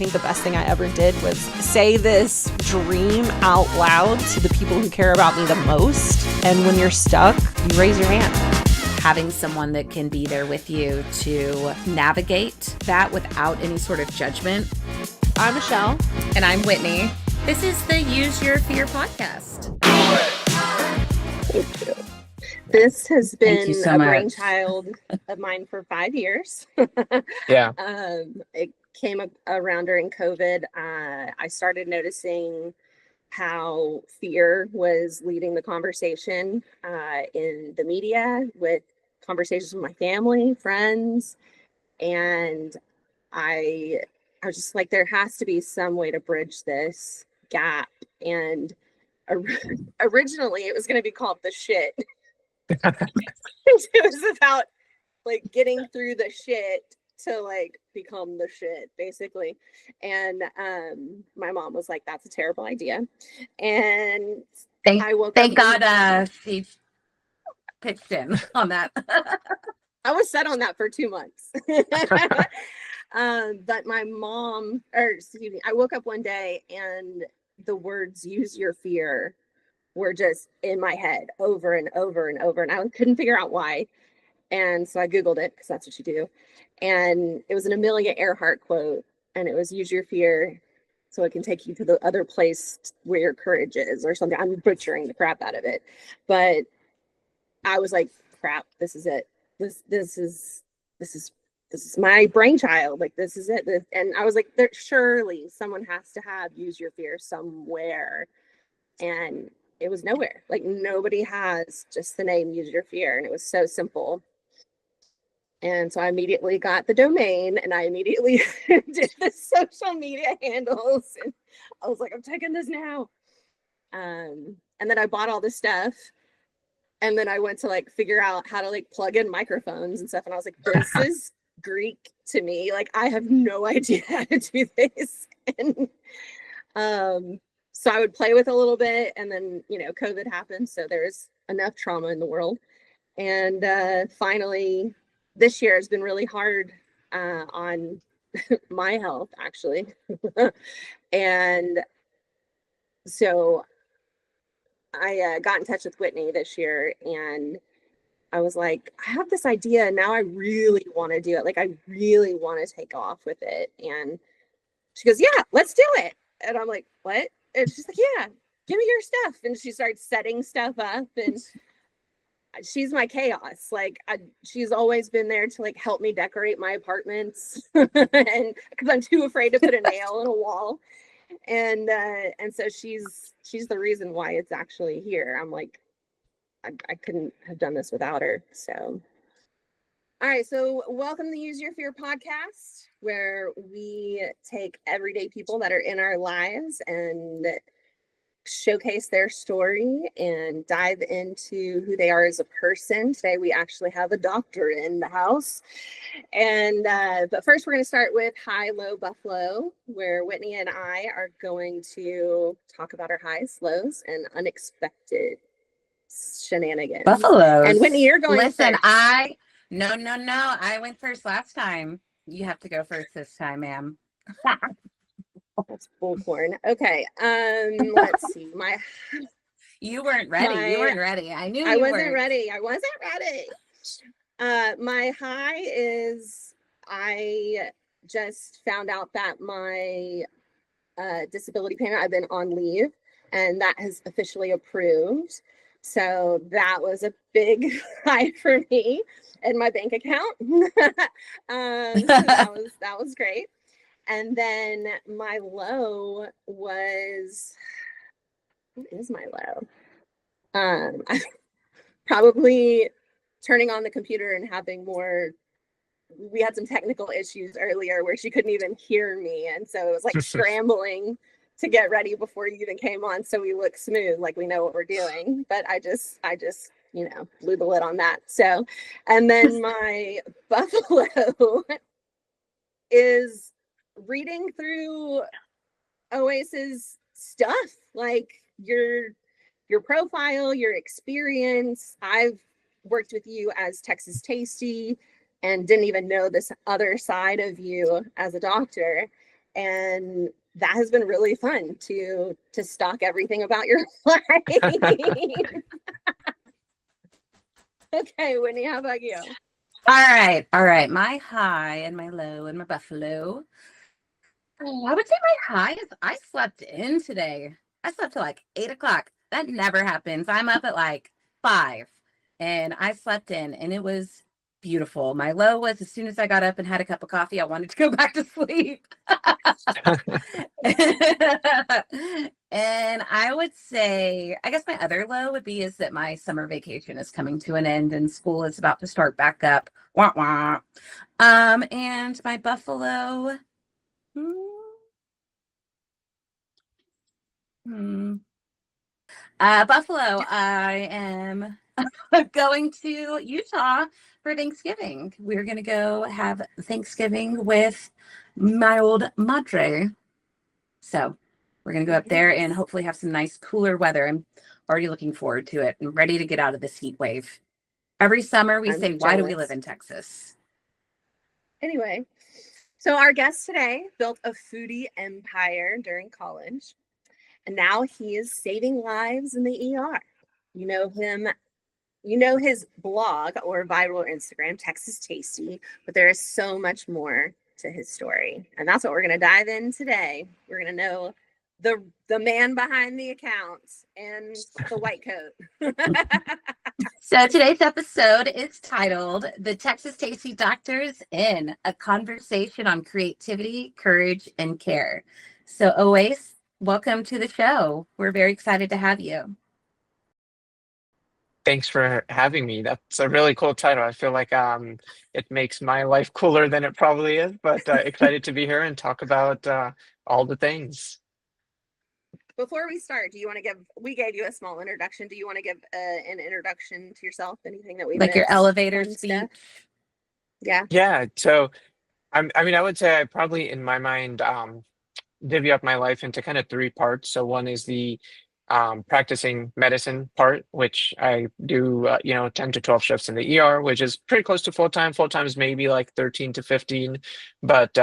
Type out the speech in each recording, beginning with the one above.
think the best thing I ever did was say this dream out loud to the people who care about me the most. And when you're stuck, you raise your hand. Having someone that can be there with you to navigate that without any sort of judgment. I'm Michelle. And I'm Whitney. This is the Use Your Fear podcast. Thank you. This has been so a much. brainchild of mine for 5 years. Yeah. It came around during COVID. I started noticing how fear was leading the conversation in the media, with conversations with my family, friends. And I was just like, there has to be some way to bridge this gap. And originally it was going to be called The Shit. It was about like getting through the shit to like become the shit, basically. And my mom was like, that's a terrible idea. And I woke thank up God she pitched in on that. I was set on that for 2 months. But my mom, I woke up one day and the words "use your fear" were just in my head over and over and over. And I couldn't figure out why. And so I Googled it, because that's what you do. And it was an Amelia Earhart quote. And it was, "Use your fear so it can take you to the other place where your courage is," or something. I'm butchering the crap out of it. But I was like, crap, this is it. This is my brainchild. Like, this is it. And I was like, surely someone has to have "use your fear" somewhere. And it was nowhere. Like, nobody has just the name "use your fear." And it was so simple. And so I immediately got the domain, and I immediately did the social media handles. And I was like, I'm taking this now. And then I bought all this stuff. And then I went to like figure out how to like plug in microphones and stuff. And I was like, this is Greek to me. Like, I have no idea how to do this. And so I would play with a little bit, and then, COVID happened. So there's enough trauma in the world. And finally, this year has been really hard on my health, actually. And so I got in touch with Whitney this year, and I was like, I have this idea. Now I really want to do it. Like, I really want to take off with it. And she goes, yeah, let's do it. And I'm like, what? And she's like, yeah, give me your stuff. And she started setting stuff up, and she's my chaos. Like, she's always been there to like help me decorate my apartments, and because I'm too afraid to put a nail in a wall. And so she's the reason why it's actually here. I'm like, I couldn't have done this without her. So, all right. So welcome to the Use Your Fear podcast, where we take everyday people that are in our lives and showcase their story and dive into who they are as a person. Today we actually have a doctor in the house. And but first we're going to start with High Low Buffalo, where Whitney and I are going to talk about our highs, lows, and unexpected shenanigans. Buffaloes. And Whitney, you're going Listen, first. No. I went first last time. You have to go first this time, ma'am. That's bullcorn. Okay. Let's see. You weren't ready. You weren't ready. I knew I you wasn't weren't. ready. I wasn't ready. My high is I just found out that my disability payment, I've been on leave, and that has officially approved. So that was a big high for me in my bank account. So that was great. And then my low was, what is my low? Probably turning on the computer and having we had some technical issues earlier where she couldn't even hear me. And so it was like scrambling to get ready before you even came on, so we look smooth, like we know what we're doing. But I just blew the lid on that. So, and then my buffalo is reading through Owais's stuff, like your profile, your experience. I've worked with you as Texas Tasty and didn't even know this other side of you as a doctor. And that has been really fun to stalk everything about your life. Okay, Whitney, how about you? All right. My high and my low and my buffalo. Oh, I would say my high is I slept in today. I slept till like 8 o'clock. That never happens. I'm up at like 5 and I slept in and it was beautiful. My low was as soon as I got up and had a cup of coffee, I wanted to go back to sleep. And I would say, I guess my other low would be is that my summer vacation is coming to an end and school is about to start back up. Wah, wah. And my buffalo. Hmm. Buffalo, I am going to Utah for Thanksgiving. We're going to go have Thanksgiving with my old madre. So we're going to go up there and hopefully have some nice cooler weather. I'm already looking forward to it and ready to get out of this heat wave. Every summer we I'm say, why do we jealous. live in Texas? Anyway, so our guest today built a foodie empire during college, and now he is saving lives in the ER. You know him, you know his blog or viral Instagram, Texas Tasty, but there is so much more to his story. And that's what we're going to dive in today. We're going to know the man behind the accounts and the white coat. So today's episode is titled The Texas Tasty Doctors In, a Conversation on Creativity, Courage, and Care. So Owais, welcome to the show. We're very excited to have you. Thanks for having me. That's a really cool title. I feel like it makes my life cooler than it probably is, but excited to be here and talk about all the things. Before we start, do you want to we gave you a small introduction. Do you want to give an introduction to yourself? Anything that we Like your missed? elevator Fun speech. stuff? Yeah. Yeah, so I mean, I would say I probably in my mind divvy up my life into kind of three parts. So one is the practicing medicine part, which I do, 10 to 12 shifts in the ER, which is pretty close to full time. Full time is maybe like 13 to 15, but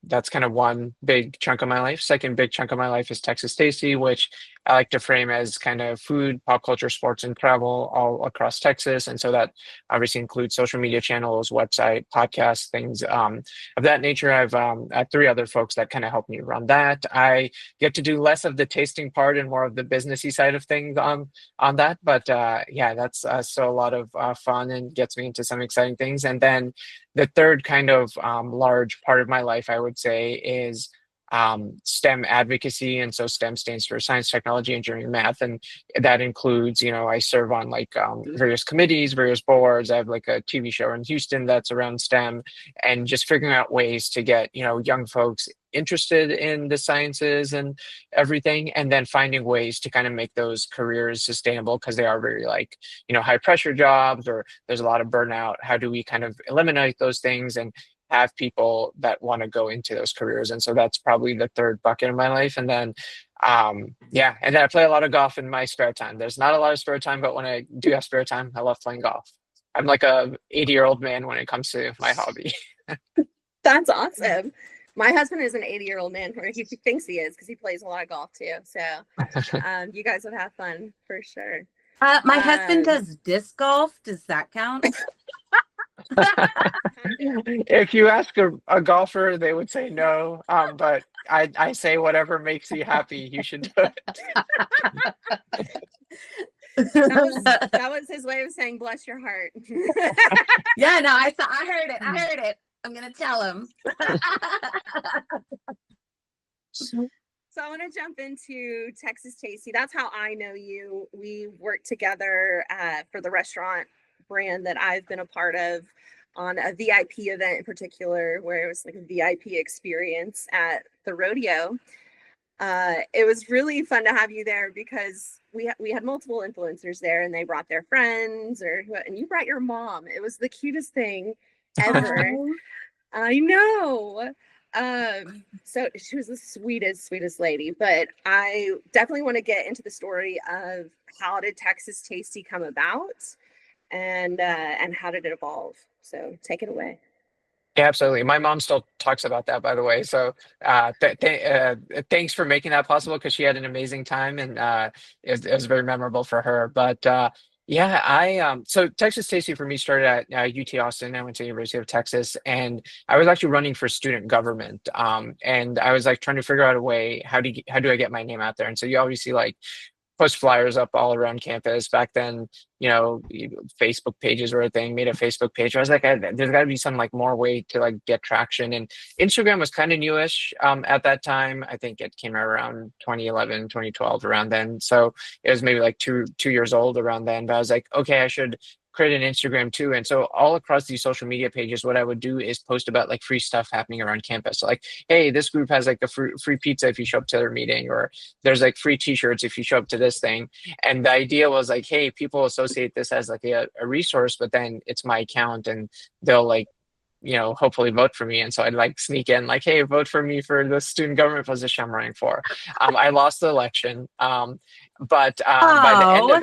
that's kind of one big chunk of my life. Second big chunk of my life is Texas Tasty, which I like to frame as kind of food, pop culture, sports, and travel all across Texas. And so that obviously includes social media channels, website, podcasts, things of that nature. I've had three other folks that kind of help me run that. I get to do less of the tasting part and more of the businessy side of things on that. But yeah, that's still a lot of fun and gets me into some exciting things. And then the third kind of large part of my life, I would say, is STEM advocacy. And so STEM stands for science, technology, engineering, math. And that includes, I serve on like various committees, various boards. I have like a TV show in Houston that's around STEM, and just figuring out ways to get, young folks interested in the sciences and everything, and then finding ways to kind of make those careers sustainable because they are very like, high pressure jobs, or there's a lot of burnout. How do we kind of eliminate those things and have people that want to go into those careers? And so that's probably the third bucket of my life. And then yeah, and then I play a lot of golf in my spare time. There's not a lot of spare time, but when I do have spare time, I love playing golf. I'm like a 80-year-old man when it comes to my hobby. That's awesome. My husband is an 80-year-old man, or he thinks he is because he plays a lot of golf too. So you guys would have fun for sure. My husband does disc golf. Does that count? If you ask a golfer, they would say no. But I say whatever makes you happy, you should do it. That was his way of saying bless your heart. Yeah, no, I heard it. I heard it. I'm gonna tell him. So I want to jump into Texas Tasty. That's how I know you. We worked together for the restaurant brand that I've been a part of on a VIP event in particular, where it was like a VIP experience at the rodeo. It was really fun to have you there because we had multiple influencers there, and they brought their friends, and you brought your mom. It was the cutest thing ever. I know. So she was the sweetest lady. But I definitely want to get into the story of how did Texas Tasty come about, and how did it evolve. So take it away. Yeah, absolutely. My mom still talks about that, by the way. So thanks for making that possible because she had an amazing time and it was very memorable for her. But yeah, so Texas Tasty for me started at UT Austin. I went to the University of Texas, and I was actually running for student government. And I was like trying to figure out a way how do I get my name out there? And so you obviously like post flyers up all around campus. Back then, Facebook pages were a thing. Made a Facebook page. I was like, there's got to be some like more way to like get traction. And Instagram was kind of newish at that time. I think it came out around 2011, 2012, around then. So it was maybe like two years old around then. But I was like, okay, I should create an Instagram too. And so all across these social media pages, what I would do is post about like free stuff happening around campus. So like, hey, this group has like a free pizza if you show up to their meeting, or there's like free t-shirts if you show up to this thing. And the idea was like, hey, people associate this as like a resource, but then it's my account and they'll like, hopefully vote for me. And so I'd like sneak in like, hey, vote for me for the student government position I'm running for. I lost the election. But by the end of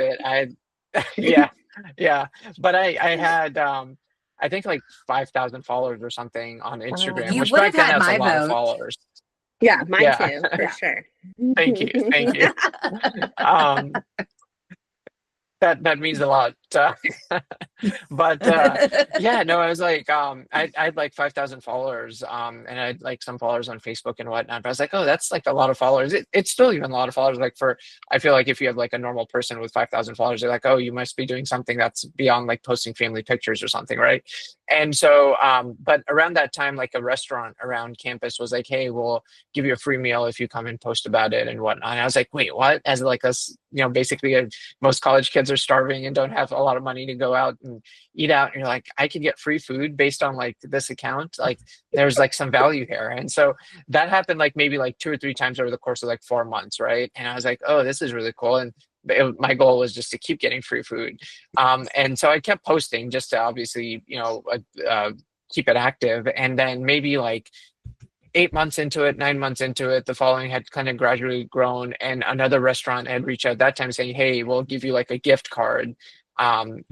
Oh, it, yeah, yeah. But I had, I think like 5,000 followers or something on Instagram, you which would have back then had that's a my lot of vote. followers. Yeah, mine Yeah. too, for sure. Thank you. Thank you. Um, that means a lot. But yeah, no, I was like, I had like 5,000 followers, and I had like some followers on Facebook and whatnot. But I was like, oh, that's like a lot of followers. It's still even a lot of followers. Like I feel like if you have like a normal person with 5,000 followers, they're like, oh, you must be doing something that's beyond like posting family pictures or something, right? And so, but around that time, like a restaurant around campus was like, hey, we'll give you a free meal if you come and post about it and whatnot. And I was like, wait, what? As like us, basically most college kids are starving and don't have a lot of money to go out and eat out, and you're like, I could get free food based on like this account. Like there's like some value here. And so that happened like maybe like 2 or 3 times over the course of like 4 months, right? And I was like, oh, this is really cool. And my goal was just to keep getting free food. And so I kept posting just to obviously keep it active. And then maybe like 8 months into it, 9 months into it, the following had kind of gradually grown, and another restaurant had reached out that time saying, "Hey, we'll give you like a gift card, and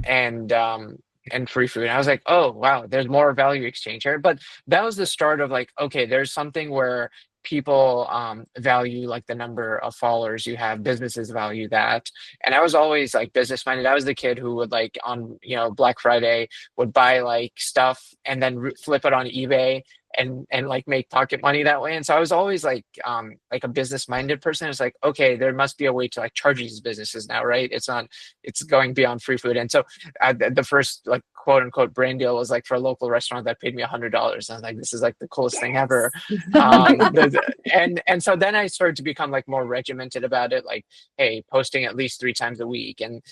free food." And I was like, "Oh, wow, there's more value exchange here." But that was the start of like, okay, there's something where people value like the number of followers you have. Businesses value that, and I was always like business minded. I was the kid who would like on Black Friday would buy like stuff and then flip it on eBay and like make pocket money that way. And so I was always like a business minded person. It's like, okay, there must be a way to like charge these businesses now, right? It's going beyond free food. And so the first like quote unquote brand deal was like for a local restaurant that paid me $100. I was like, this is like the coolest thing ever. And so then I started to become like more regimented about it, like, hey, posting at least 3 times a week, and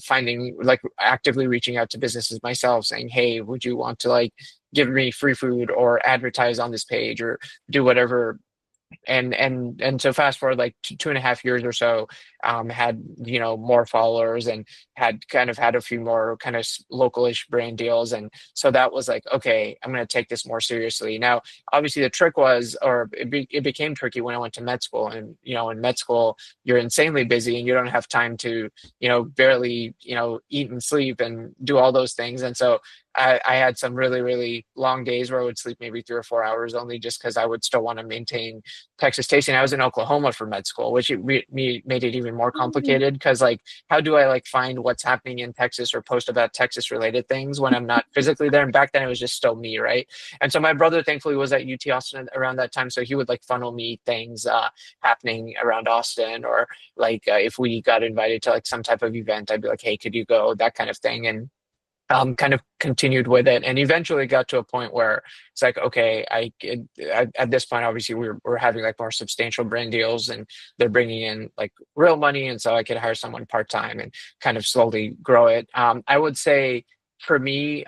finding like actively reaching out to businesses myself saying, hey, would you want to like give me free food or advertise on this page or do whatever. And so fast forward like 2.5 years or so, had more followers and had kind of had a few more kind of localish brand deals. And so that was like, okay, I'm going to take this more seriously. Now obviously the trick was, or it became tricky when I went to med school. And in med school you're insanely busy and you don't have time to barely eat and sleep and do all those things. And so I had some really, really long days where I would sleep maybe 3 or 4 hours only, just because I would still want to maintain Texas Tasty. And I was in Oklahoma for med school, which made it even more complicated, because like, how do I like find what's happening in Texas or post about Texas related things when I'm not physically there? And back then it was just still me, right? And so my brother thankfully was at UT Austin around that time, so he would like funnel me things happening around Austin, or like if we got invited to like some type of event, I'd be like, hey, could you go, that kind of thing. And kind of continued with it, and eventually got to a point where it's like, okay, at this point, obviously we're having like more substantial brand deals, and they're bringing in like real money, and so I could hire someone part-time and kind of slowly grow it. I would say for me,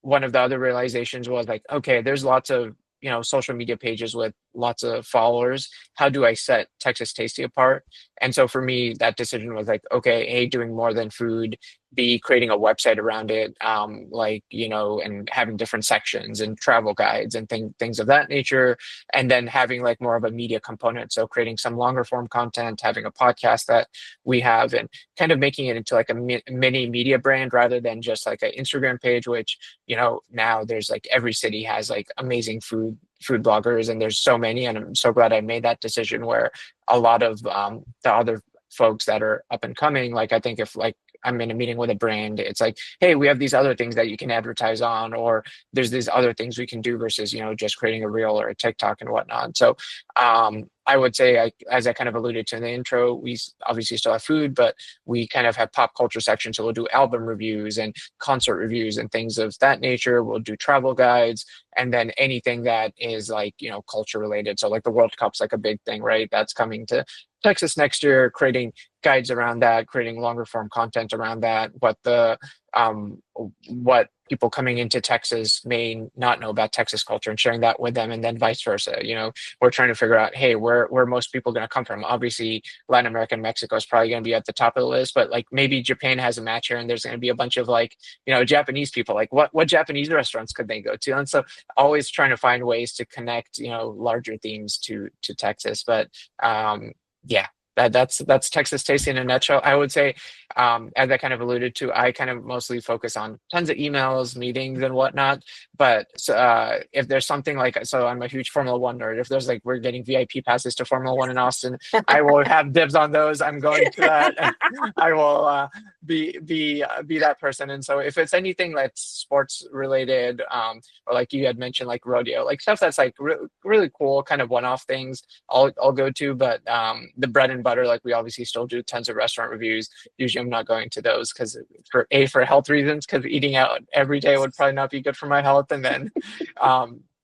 one of the other realizations was like, okay, there's lots of social media pages with lots of followers. How do I set Texas Tasty apart? And so for me, that decision was like, okay, A, doing more than food, B, creating a website around it, like, and having different sections and travel guides and things of that nature. And then having like more of a media component. So creating some longer form content, having a podcast that we have, and kind of making it into like a mini media brand rather than just like an Instagram page, which, now there's like every city has like amazing food bloggers, and there's so many. And I'm so glad I made that decision, where a lot of the other folks that are up and coming, like I think if like I'm in a meeting with a brand, it's like, hey, we have these other things that you can advertise on, or there's these other things we can do versus, just creating a reel or a TikTok and whatnot. So I would say, as I kind of alluded to in the intro, we obviously still have food, but we kind of have pop culture section. So we'll do album reviews and concert reviews and things of that nature. We'll do travel guides, and then anything that is like, culture related. So like the World Cup's like a big thing, right? That's coming to Texas next year, creating guides around that, creating longer form content around that, what people coming into Texas may not know about Texas culture, and sharing that with them, and then vice versa. We're trying to figure out, hey, where most people going to come from? Obviously, Latin America and Mexico is probably going to be at the top of the list, but like maybe Japan has a match here, and there's going to be a bunch of like, Japanese people. Like what Japanese restaurants could they go to? And so always trying to find ways to connect, larger themes to Texas. But yeah, that's Texas Tasty in a nutshell. I would say, as I kind of alluded to, I kind of mostly focus on tons of emails, meetings, and whatnot. But if there's something like, so I'm a huge Formula One nerd. If there's like, we're getting VIP passes to Formula One in Austin, I will have dibs on those. I'm going to that, and I will be that person. And so if it's anything that's sports related, or like you had mentioned, like rodeo, like stuff that's like really cool, kind of one-off things, I'll go to. But the bread and butter, like we obviously still do tons of restaurant reviews. Usually I'm not going to those because for health reasons, because eating out every day would probably not be good for my health. And then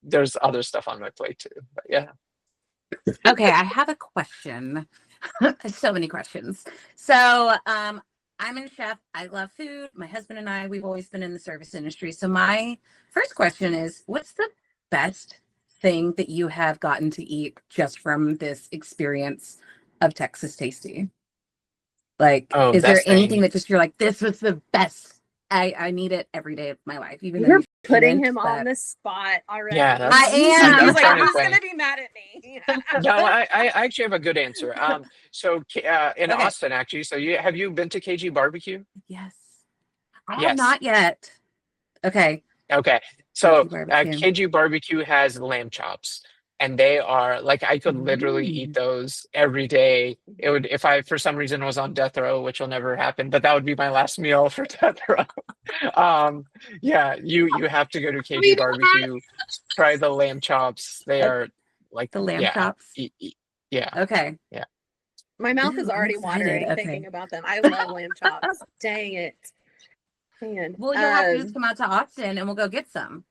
there's other stuff on my plate too. But yeah. Okay, I have a question. So many questions. So I'm a chef. I love food. My husband and I, we've always been in the service industry. So my first question is, what's the best thing that you have gotten to eat just from this experience of Texas Tasty? Like, is there anything that just, you're like, this was the best? I need it every day of my life. Even though You're you putting shouldn't, him but on the spot already. Yeah, I am. He's like, trying to who's think. gonna be mad at me? No, I actually have a good answer. So in Okay. Austin, actually, so have you been to KG Barbecue? Yes. I have Yes. not yet. Okay. Okay. So KG Barbecue. KG Barbecue has lamb chops, and they are like, I could literally eat those every day. It would, if I for some reason was on death row, which will never happen, but that would be my last meal for death row. Yeah, you have to go to KG Barbecue, try the lamb chops. They are like The lamb chops. Yeah. Okay. Yeah. My mouth Ooh, is I'm already excited. watering Okay. thinking about them. I love lamb chops. Dang it. Man. Well, you'll have to just come out to Austin and we'll go get some.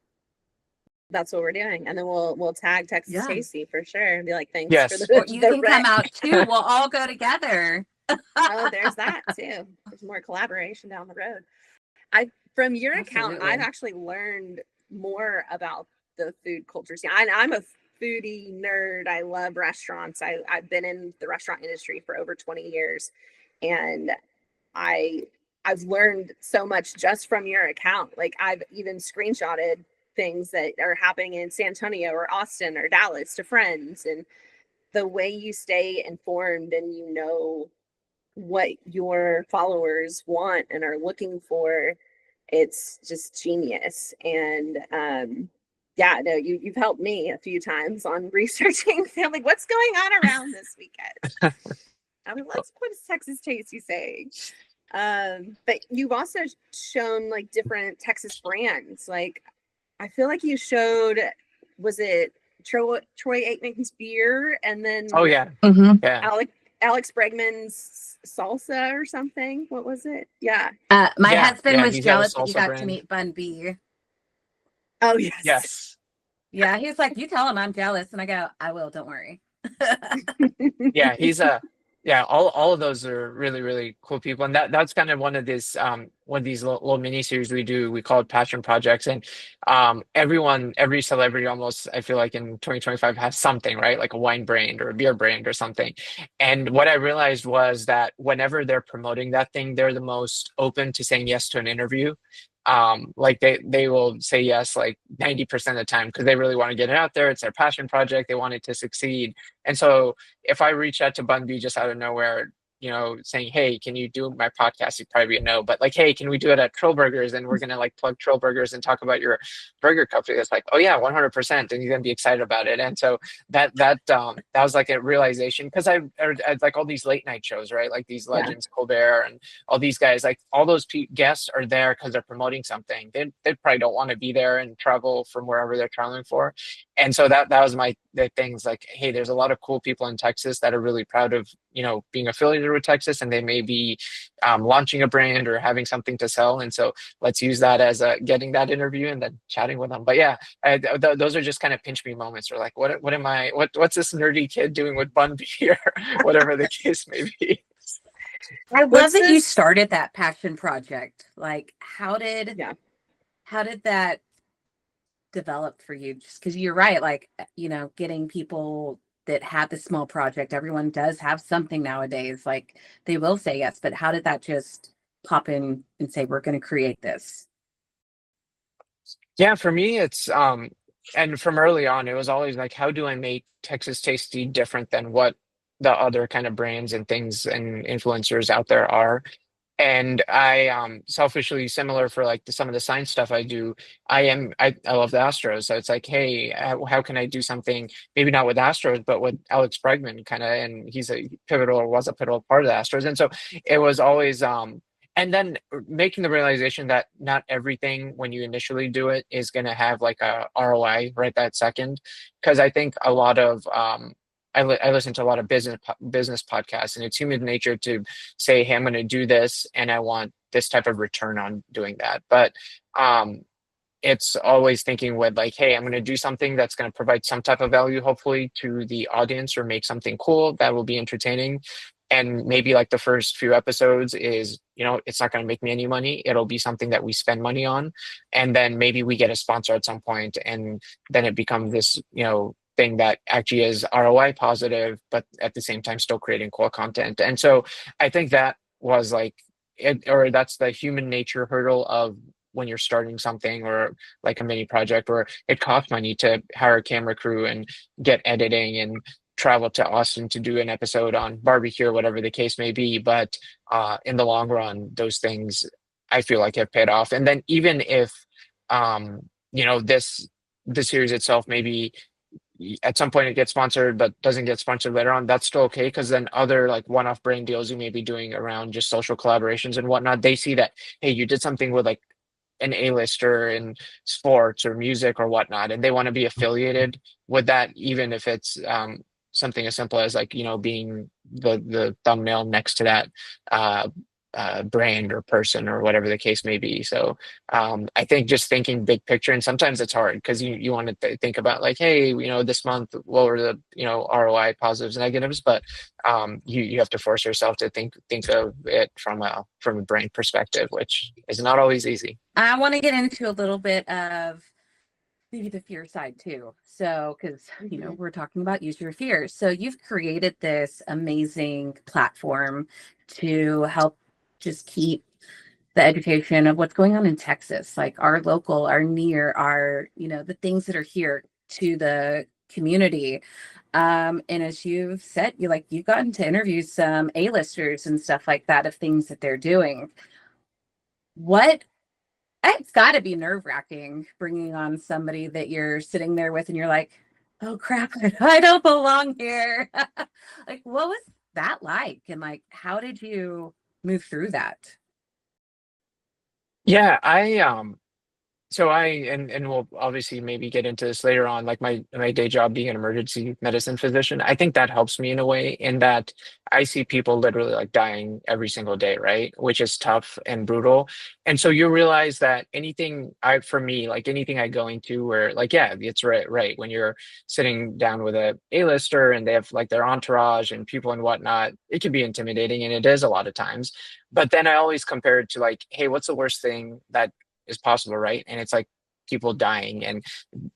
That's what we're doing, and then we'll tag Texas Yeah. Tasty for sure and be like, thanks Yes. for the. Or you can come out too. We'll all go together. Oh, there's that too. There's more collaboration down the road. From your account, Absolutely. I've actually learned more about the food culture scene. I'm a foodie nerd. I love restaurants. I've been in the restaurant industry for over 20 years, and I've learned so much just from your account. Like, I've even screenshotted things that are happening in San Antonio or Austin or Dallas to friends, and the way you stay informed and what your followers want and are looking for, it's just genius. And yeah, no, you've helped me a few times on researching. I'm like, what's going on around this weekend? I'm like, what does Texas Tasty say? But you've also shown like different Texas brands. Like, I feel like you showed, was it Troy Aikman's beer, and then Oh yeah. Mm-hmm. Yeah. Alex Bregman's salsa or something. What was it? Yeah. My husband was he's got a jealous that you salsa got to brand. meet Bun B. Oh yes. Yes. Yeah, he was like, you tell him I'm jealous. And I go, I will, don't worry. Yeah, he's Yeah, all of those are really, really cool people. And that's kind of one of these little mini series we do. We call it passion projects. And every celebrity almost, I feel like in 2025 has something, right? Like a wine brand or a beer brand or something. And what I realized was that whenever they're promoting that thing, they're the most open to saying yes to an interview. Like they will say yes like 90% of the time because they really want to get it out there. It's their passion project. They want it to succeed. And so if I reach out to Bun B just out of nowhere, saying, "Hey, can you do my podcast?" You'd probably be a no, but like, "Hey, can we do it at Trill Burgers?" And we're gonna like plug Trill Burgers and talk about your burger company. It's like, "Oh yeah, 100%," and you're gonna be excited about it. And so that was like a realization because I heard like all these late night shows, right? Like these Yeah. legends, Colbert, and all these guys, like all those guests are there because they're promoting something. They probably don't want to be there and travel from wherever they're traveling for. And so that was the things like, hey, there's a lot of cool people in Texas that are really proud of being affiliated with Texas, and they may be launching a brand or having something to sell. And so let's use that as getting that interview and then chatting with them. But yeah, those are just kind of pinch me moments. Or like, what's this nerdy kid doing with Bun B or whatever the case may be. I love What's that you this? started that passion project. Like, how did Yeah. that develop for you? Just because you're right, like, getting people that have the small project, everyone does have something nowadays. Like, they will say yes, but how did that just pop in and say, we're going to create this? Yeah, for me, it's and from early on, it was always like, how do I make Texas Tasty different than what the other kind of brands and things and influencers out there are? And I selfishly similar for like some of the science stuff I do. I love the Astros, so it's like, hey, how can I do something maybe not with Astros, but with Alex Bregman kind of, and he's a pivotal or was a pivotal part of the Astros, and so it was always and then making the realization that not everything when you initially do it is going to have like a ROI right that second, because I think a lot of I listen to a lot of business podcasts, and it's human nature to say, "Hey, I'm going to do this, and I want this type of return on doing that." But um, it's always thinking with like, "Hey, I'm going to do something that's going to provide some type of value, hopefully, to the audience, or make something cool that will be entertaining." And maybe like the first few episodes is, it's not going to make me any money. It'll be something that we spend money on, and then maybe we get a sponsor at some point, and then it becomes this, thing that actually is ROI positive, but at the same time still creating cool content. And so I think that was like it, or that's the human nature hurdle of when you're starting something or like a mini project, or it costs money to hire a camera crew and get editing and travel to Austin to do an episode on barbecue or whatever the case may be. But in the long run, those things I feel like have paid off. And then even if this the series itself maybe at some point it gets sponsored but doesn't get sponsored later on, that's still okay, because then other like one-off brand deals you may be doing around just social collaborations and whatnot, they see that, hey, you did something with like an A-lister in sports or music or whatnot, and they want to be affiliated with that, even if it's something as simple as like, being the thumbnail next to that brand or person or whatever the case may be. So I think just thinking big picture, and sometimes it's hard because you want to think about like, hey, this month what were the ROI positives and negatives, but you have to force yourself to think of it from a brand perspective, which is not always easy. I want to get into a little bit of maybe the fear side too. So, because, we're talking about use your fears. So you've created this amazing platform to help just keep the education of what's going on in Texas, like our local, our near, our, the things that are here to the community. And as you've said, you've gotten to interview some A-listers and stuff like that of things that they're doing. It's got to be nerve-wracking bringing on somebody that you're sitting there with and you're like, oh crap, I don't belong here. Like, what was that like? And like, how did you move through that? Yeah, So and we'll obviously maybe get into this later on, like my day job being an emergency medicine physician, I think that helps me in a way in that I see people literally like dying every single day, right? Which is tough and brutal. And so you realize that anything for me, like anything I go into where like, yeah, it's right. When you're sitting down with a A-lister and they have like their entourage and people and whatnot, it can be intimidating and it is a lot of times. But then I always compare it to like, hey, what's the worst thing that is possible, right? And it's like people dying and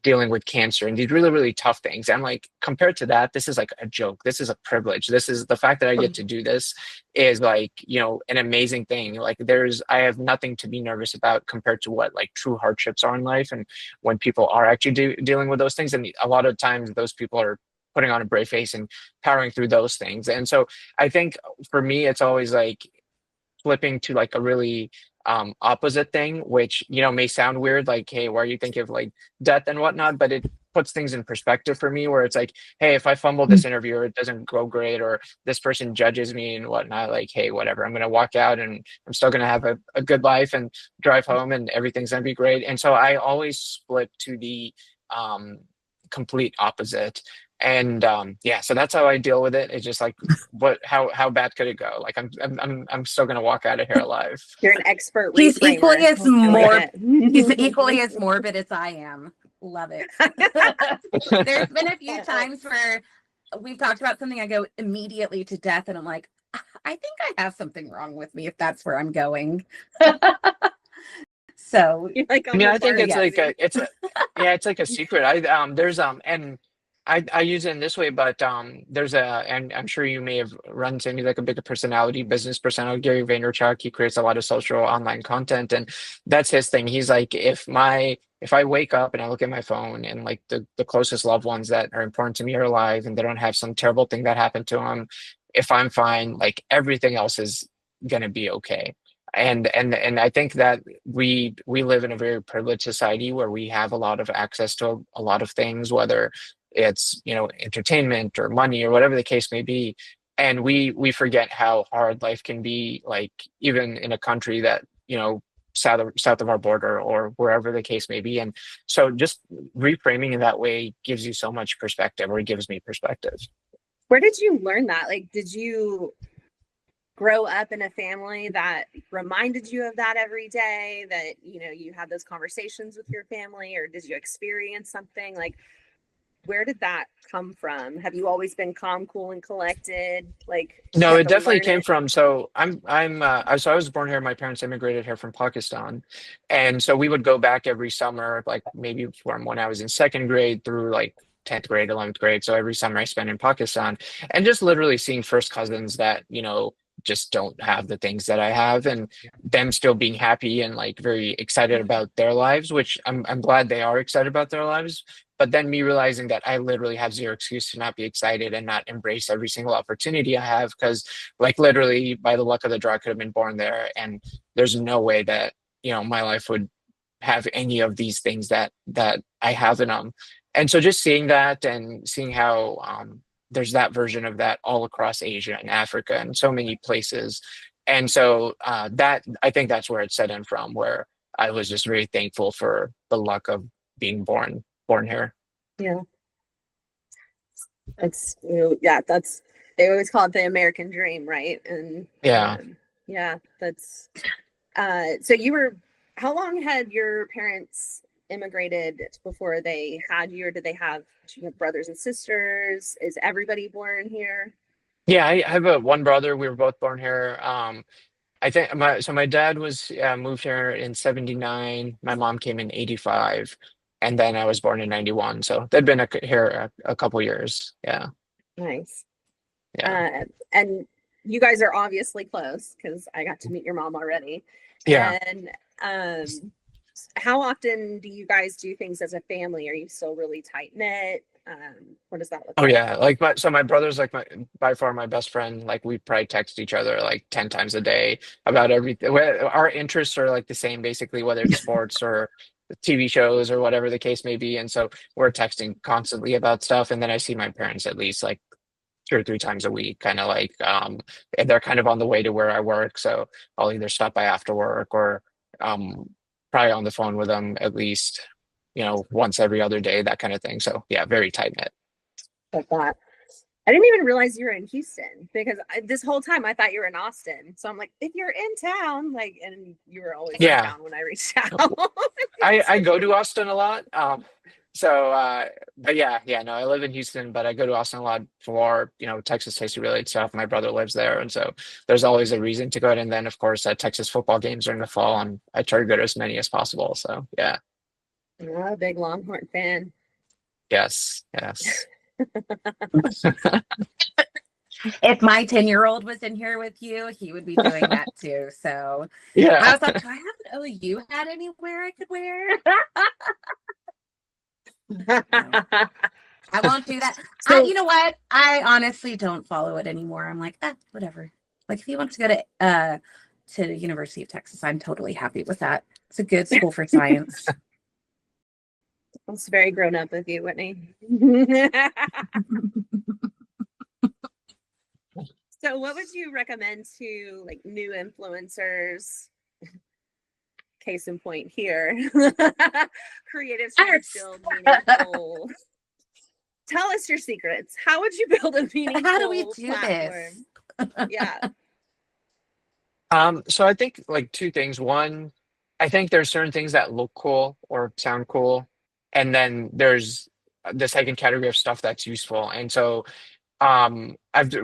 dealing with cancer and these really, really tough things. I'm like, compared to that, this is like a joke. This is a privilege. This is the fact that I get to do this is like, an amazing thing. Like I have nothing to be nervous about compared to what like true hardships are in life. And when people are actually dealing with those things, and a lot of times those people are putting on a brave face and powering through those things. And so I think for me, it's always like flipping to like a really opposite thing, which may sound weird, like, hey, why are you thinking of like death and whatnot? But it puts things in perspective for me, where it's like, hey, if I fumble this interview or it doesn't go great or this person judges me and whatnot, like, hey, whatever, I'm gonna walk out and I'm still gonna have a good life and drive home and everything's gonna be great. And so I always split to the complete opposite. And yeah, so that's how I deal with it. It's just like, how bad could it go? Like I'm still gonna walk out of here alive. You're an expert He's reframer. equally as I like He's it. equally as morbid as I am. Love it. There's been a few times where we've talked about something, I go immediately to death, and I'm like, I think I have something wrong with me if that's where I'm going. So You're like, I mean, I think it's yes. like it's like a secret. There's and I use it in this way, but and I'm sure you may have run into maybe like a bigger personality, business persona, Gary Vaynerchuk. He creates a lot of social online content, and that's his thing. He's like, if I wake up and I look at my phone and like the closest loved ones that are important to me are alive and they don't have some terrible thing that happened to them, if I'm fine, like everything else is gonna be okay. And I think that we live in a very privileged society where we have a lot of access to a lot of things, whether it's entertainment or money or whatever the case may be, and we forget how hard life can be, like even in a country that south of our border or wherever the case may be. And so just reframing in that way gives you so much perspective, or it gives me perspective. Where did you learn that? Like, did you grow up in a family that reminded you of that every day, that you had those conversations with your family, or did you experience something? Like, where did that come from? Have you always been calm, cool, and collected? Like, No, you it had to definitely learn came it? from. So I was born here. My parents immigrated here from Pakistan, and so we would go back every summer, like maybe from when I was in second grade through like 10th grade, 11th grade. So every summer I spent in Pakistan, and just literally seeing first cousins that just don't have the things that I have, and them still being happy and like very excited about their lives, which I'm glad they are excited about their lives. But then me realizing that I literally have zero excuse to not be excited and not embrace every single opportunity I have, because like literally by the luck of the draw, I could have been born there, and there's no way that my life would have any of these things that I have in them. And so just seeing that and seeing how there's that version of that all across Asia and Africa and so many places. And so that I think that's where it set in from, where I was just very thankful for the luck of being born here. Yeah, that's they always call it the American dream, right? And Yeah. yeah, that's so how long had your parents immigrated before they had you, or did you have brothers and sisters? Is everybody born here? Yeah, I have a one brother. We were both born here. I think my dad was moved here in 79. My mom came in 85, and then I was born in 91. So they've been here a couple years. Yeah. Nice. Yeah. And you guys are obviously close because I got to meet your mom already. Yeah. And how often do you guys do things as a family? Are you still really tight knit? What does that look Oh like? yeah. Like my brother's like by far my best friend. Like we probably text each other like 10 times a day about everything. Our interests are like the same basically, whether it's sports or TV shows or whatever the case may be. And so we're texting constantly about stuff. And then I see my parents at least like 2 or 3 times a week, kind of like and they're kind of on the way to where I work. So I'll either stop by after work or probably on the phone with them at least, once every other day, that kind of thing. So yeah, very tight knit. Like that. I didn't even realize you were in Houston because this whole time I thought you were in Austin. So I'm like, if you're in town, like, and you were always in Yeah. town when I reached out. I go to Austin a lot. But yeah, no, I live in Houston, but I go to Austin a lot for, Texas Tasty related stuff. My brother lives there. And so there's always a reason to go. And then, of course, Texas football games are in the fall, and I try to go to as many as possible. So yeah. I'm a big Longhorn fan. Yes. If my 10-year-old was in here with you, he would be doing that too. So Yeah. I was like, do I have an OU hat anywhere I could wear? I won't do that. So- You know what? I honestly don't follow it anymore. I'm like, whatever. Like, if he wants to go to the University of Texas, I'm totally happy with that. It's a good school for science. It's very grown up of you, Whitney. So what would you recommend to like new influencers? Case in point here. Creatives trying to build meaningful. Tell us your secrets. How would you build a meaningful How do we do platform? this? Yeah. So I think like two things. One, I think there's certain things that look cool or sound cool, and then there's the second category of stuff that's useful. And so I've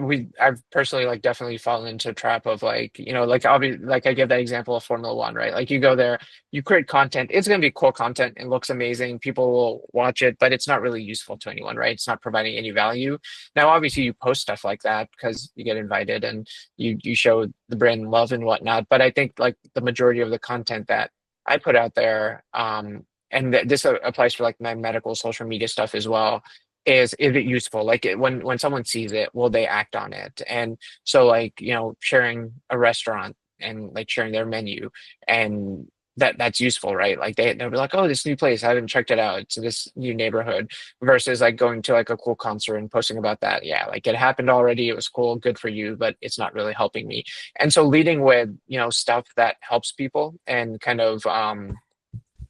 personally like definitely fallen into a trap of like, like obviously, like I give that example of Formula One, right? Like you go there, you create content, it's going to be cool content, it looks amazing, people will watch it, but it's not really useful to anyone, right? It's not providing any value. Now obviously you post stuff like that because you get invited and you show the brand love and whatnot, but I think like the majority of the content that I put out there, and this applies for like my medical social media stuff as well, is it useful? Like when someone sees it, will they act on it? And so like, sharing a restaurant and like sharing their menu, and that's useful, right? Like they'll be like, oh, this new place, I haven't checked it out, it's this new neighborhood, versus like going to like a cool concert and posting about that. Yeah, like it happened already, it was cool, good for you, but it's not really helping me. And so leading with, stuff that helps people and kind of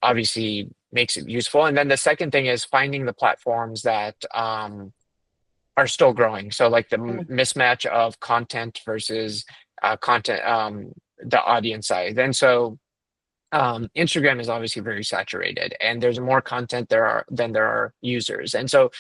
obviously makes it useful. And then the second thing is finding the platforms that are still growing. So like the mismatch of content versus content, the audience side. And so Instagram is obviously very saturated, and there's more content than there are users. And so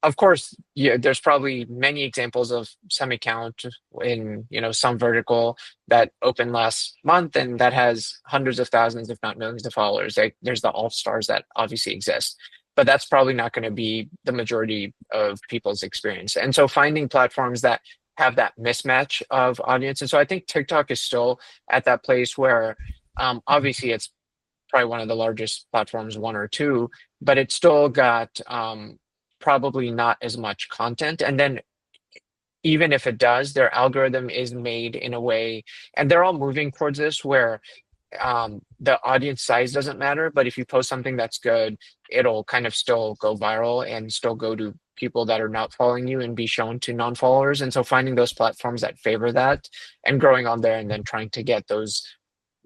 of course, yeah, there's probably many examples of some account in, some vertical that opened last month and that has hundreds of thousands, if not millions of followers. Like, there's the all stars that obviously exist, but that's probably not going to be the majority of people's experience. And so finding platforms that have that mismatch of audience. And so I think TikTok is still at that place where obviously it's probably one of the largest platforms, one or two, but it's still got probably not as much content. And then even if it does, their algorithm is made in a way, and they're all moving towards this, where the audience size doesn't matter, but if you post something that's good, it'll kind of still go viral and still go to people that are not following you and be shown to non-followers. And so finding those platforms that favor that and growing on there, and then trying to get those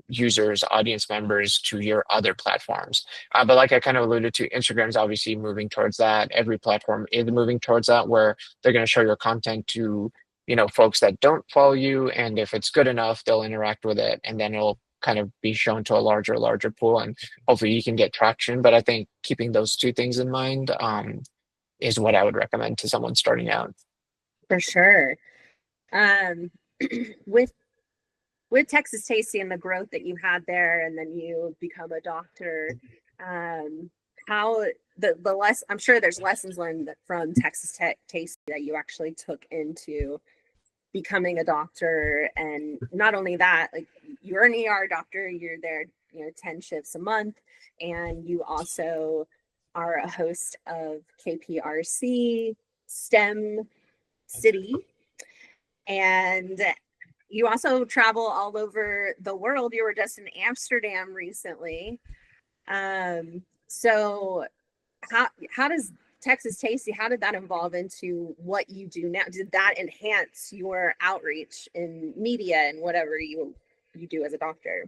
users, audience members to your other platforms. But like I kind of alluded to, Instagram's obviously moving towards that. Every platform is moving towards that, where they're going to show your content to, folks that don't follow you. And if it's good enough, they'll interact with it, and then it'll kind of be shown to a larger pool, and hopefully you can get traction. But I think keeping those two things in mind is what I would recommend to someone starting out. For sure. With Texas Tasty and the growth that you had there, and then you become a doctor, how I'm sure there's lessons learned from Texas Tasty that you actually took into becoming a doctor. And not only that, like, you're an ER doctor, you're there 10 shifts a month, and you also are a host of KPRC STEM City, and you also travel all over the world. You were just in Amsterdam recently. So how does Texas Tasty, how did that evolve into what you do now? Did that enhance your outreach in media and whatever you do as a doctor?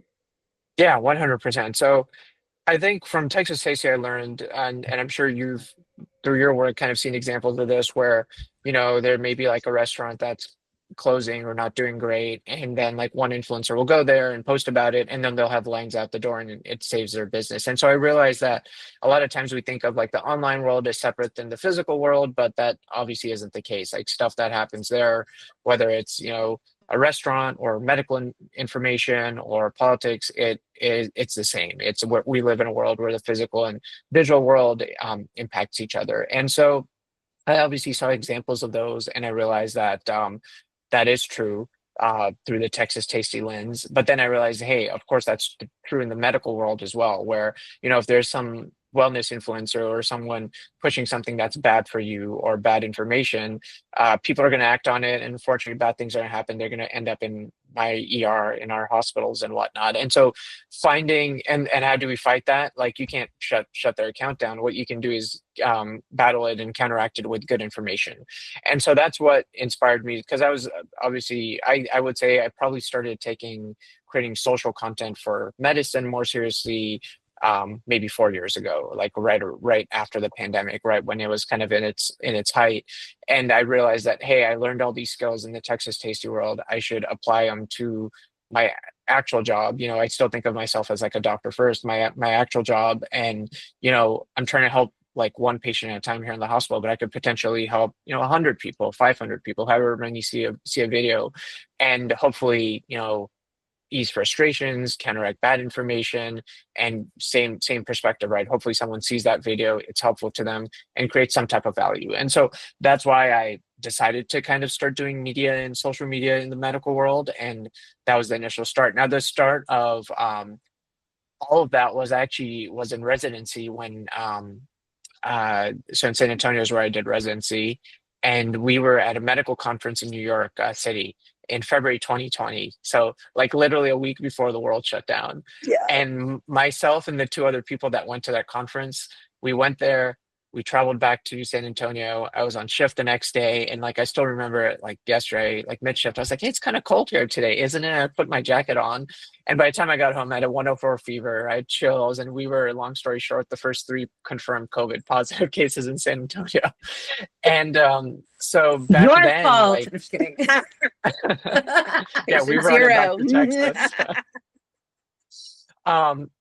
Yeah, 100%. So I think from Texas Tasty, I learned, and I'm sure you've, through your work, kind of seen examples of this where, there may be like a restaurant that's closing or not doing great. And then like one influencer will go there and post about it, and then they'll have lines out the door and it saves their business. And so I realized that a lot of times we think of like the online world as separate than the physical world, but that obviously isn't the case. Like stuff that happens there, whether it's, a restaurant or medical information or politics, it's the same. It's what we live in a world where the physical and digital world impacts each other. And so I obviously saw examples of those, and I realized that that is true through the Texas Tasty lens. But then I realized, hey, of course, that's true in the medical world as well, where, if there's some wellness influencer or someone pushing something that's bad for you or bad information, people are going to act on it. And unfortunately, bad things are going to happen. They're going to end up in my ER, in our hospitals and whatnot. And so finding, and how do we fight that? Like you can't shut their account down. What you can do is battle it and counteract it with good information. And so that's what inspired me, because I was obviously, I would say I probably started creating social content for medicine more seriously maybe 4 years ago, like right after the pandemic, right when it was kind of in its height. And I realized that, hey, I learned all these skills in the Texas Tasty world. I should apply them to my actual job. I still think of myself as like a doctor first, my actual job. And I'm trying to help like one patient at a time here in the hospital, but I could potentially help 100 people, 500 people, however many see a video, and hopefully ease frustrations, counteract bad information, and same perspective, right? Hopefully someone sees that video, it's helpful to them, and create some type of value. And so that's why I decided to kind of start doing media and social media in the medical world, and that was the initial start. Now the start of all of that was in residency when so in San Antonio is where I did residency, and we were at a medical conference in New York City in February 2020. So like literally a week before the world shut down. Yeah. And myself and the two other people that went to that conference, we went there. We traveled back to San Antonio. I was on shift the next day, and like I still remember it like yesterday, like mid shift. I was like, hey, it's kind of cold here today, isn't it? I put my jacket on, and by the time I got home, I had a 104 fever. I had chills, and we were, long story short, the first 3 confirmed COVID positive cases in San Antonio. And so back Your then, fault. like, I'm just kidding. yeah, we brought it back Zero. to Texas.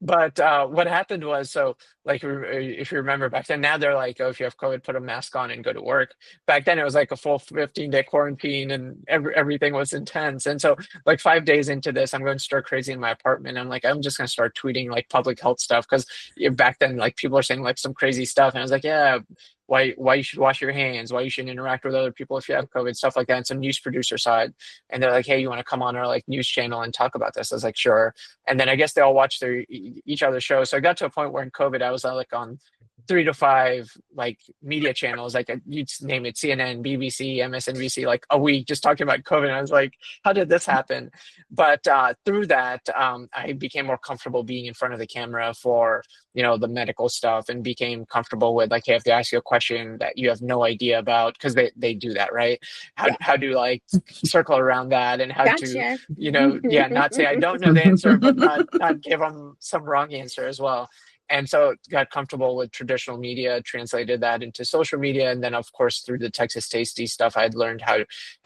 But what happened was, so like if you remember back then, now they're like, oh, if you have COVID, put a mask on and go to work. Back then it was like a full 15-day quarantine, and everything was intense. And so like 5 days into this, I'm going stir crazy in my apartment. I'm like, I'm just gonna start tweeting like public health stuff, because back then like people are saying like some crazy stuff, and I was like, yeah, why you should wash your hands, why you shouldn't interact with other people if you have COVID, stuff like that. And some news producer side, and they're like, hey, you want to come on our like news channel and talk about this? I was like, sure. And then I guess they all watched each other's shows. So I got to a point where in COVID, I was like on 3 to 5 like media channels, like you'd name it, CNN, BBC, MSNBC, like a week just talking about COVID. And I was like, how did this happen? But through that, I became more comfortable being in front of the camera for the medical stuff, and became comfortable with like, hey, if they ask you a question that you have no idea about, because they do that, right? How do like circle around that, and how Gotcha. to not say I don't know the answer, but not give them some wrong answer as well. And so got comfortable with traditional media, translated that into social media, and then of course through the Texas Tasty stuff, I'd learned how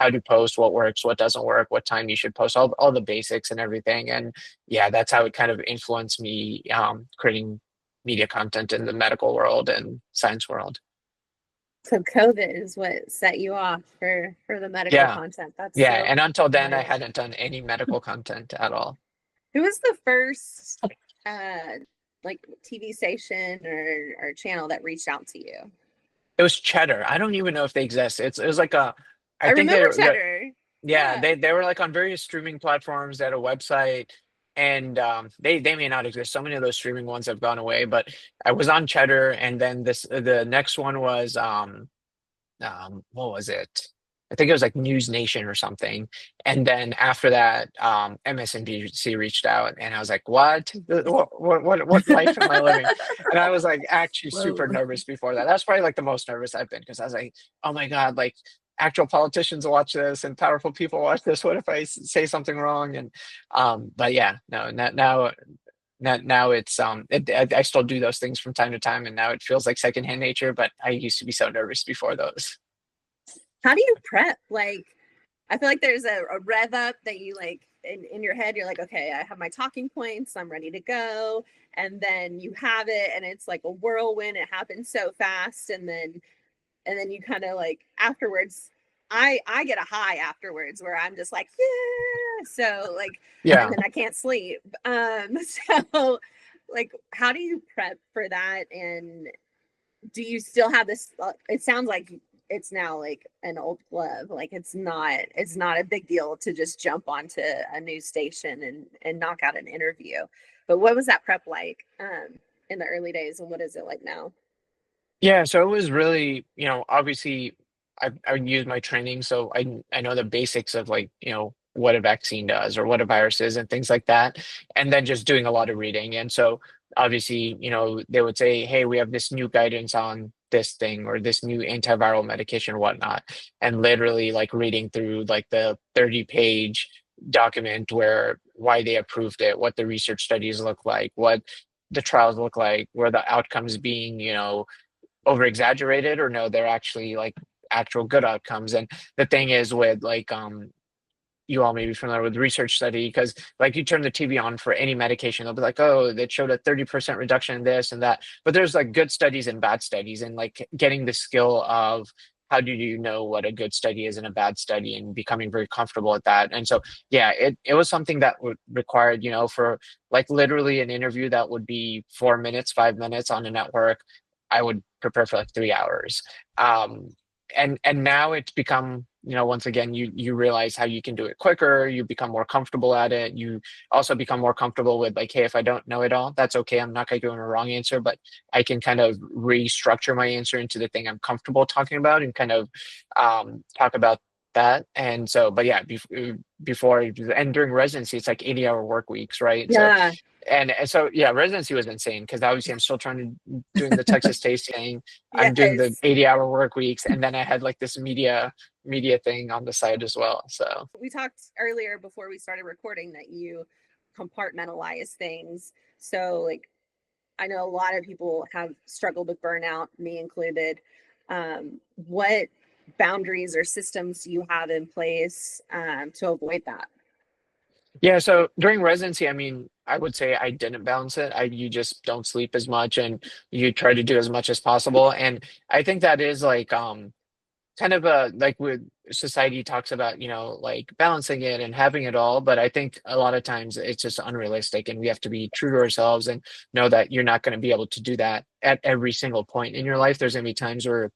to post, what works, what doesn't work, what time you should post, all the basics and everything. And yeah, that's how it kind of influenced me creating media content in the medical world and science world. So COVID is what set you off for the medical Yeah. content. That's Yeah, so and until then, I nice. hadn't done any medical content at all. Who was the first like TV station or channel that reached out to you? It was Cheddar. I don't even know if they exist. It was like I think remember Cheddar. yeah, Yeah. they were like on various streaming platforms. They had a website, and they may not exist. So many of those streaming ones have gone away. But I was on Cheddar, and then the next one was what was it? I think it was like News Nation or something. And then after that, MSNBC reached out, and I was like, what life am I living? And I was like actually super Whoa. nervous before that. That's probably like the most nervous I've been, because I was like, oh my God, like actual politicians watch this and powerful people watch this. What if I say something wrong? And but yeah, no, now now it's I still do those things from time to time, and now it feels like secondhand nature, but I used to be so nervous before those. How do you prep? Like, I feel like there's a rev up that you like in your head. You're like, okay, I have my talking points. I'm ready to go. And then you have it, and it's like a whirlwind. It happens so fast, and then you kind of like afterwards. I get a high afterwards where I'm just like, yeah. So like, Yeah. and then I can't sleep. So like, how do you prep for that? And do you still have this? It sounds like it's now like an old glove. Like it's not a big deal to just jump onto a news station and knock out an interview. But what was that prep like in the early days, and what is it like now? Yeah, so it was really, obviously I use my training, so I know the basics of like, what a vaccine does or what a virus is and things like that. And then just doing a lot of reading. And so obviously, they would say, hey, we have this new guidance on this thing or this new antiviral medication or whatnot. And literally like reading through like the 30-page document where why they approved it, what the research studies look like, what the trials look like, where the outcomes being, over exaggerated or no, they're actually like actual good outcomes. And the thing is with like you all may be familiar with research study because like you turn the TV on for any medication, they'll be like, oh, that showed a 30% reduction in this and that. But there's like good studies and bad studies, and like getting the skill of how do you know what a good study is and a bad study and becoming very comfortable at that. And so yeah, it was something that would required, for like literally an interview that would be 4 minutes, 5 minutes on a network, I would prepare for like 3 hours. And now it's become, once again, you realize how you can do it quicker, you become more comfortable at it, you also become more comfortable with like, hey, if I don't know it all, that's okay, I'm not going to give a wrong answer, but I can kind of restructure my answer into the thing I'm comfortable talking about and kind of talk about that. And so, but yeah, before and during residency, it's like 80-hour work weeks, right? So Yeah. and so yeah, residency was insane because obviously I'm still trying to doing the Texas tasting, I'm doing the Yes. 80-hour work weeks, and then I had like this media thing on the side as well. So We talked earlier before we started recording that you compartmentalize things. So like I know a lot of people have struggled with burnout, me included. What boundaries or systems do you have in place to avoid that? yeah, so during residency, I mean, I would say I didn't balance it. You just don't sleep as much and you try to do as much as possible. And I think that is like kind of a like with society talks about, like balancing it and having it all, but I think a lot of times it's just unrealistic and we have to be true to ourselves and know that you're not going to be able to do that at every single point in your life. There's going to be times where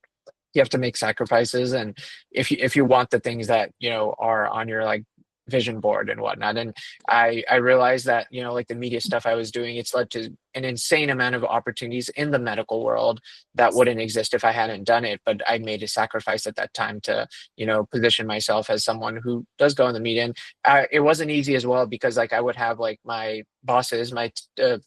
you have to make sacrifices, and if you want the things that are on your like vision board and whatnot. And I realized that like the media stuff I was doing, it's led to an insane amount of opportunities in the medical world that wouldn't exist if I hadn't done it, but I made a sacrifice at that time to position myself as someone who does go in the media. And it wasn't easy as well because like I would have like my bosses, my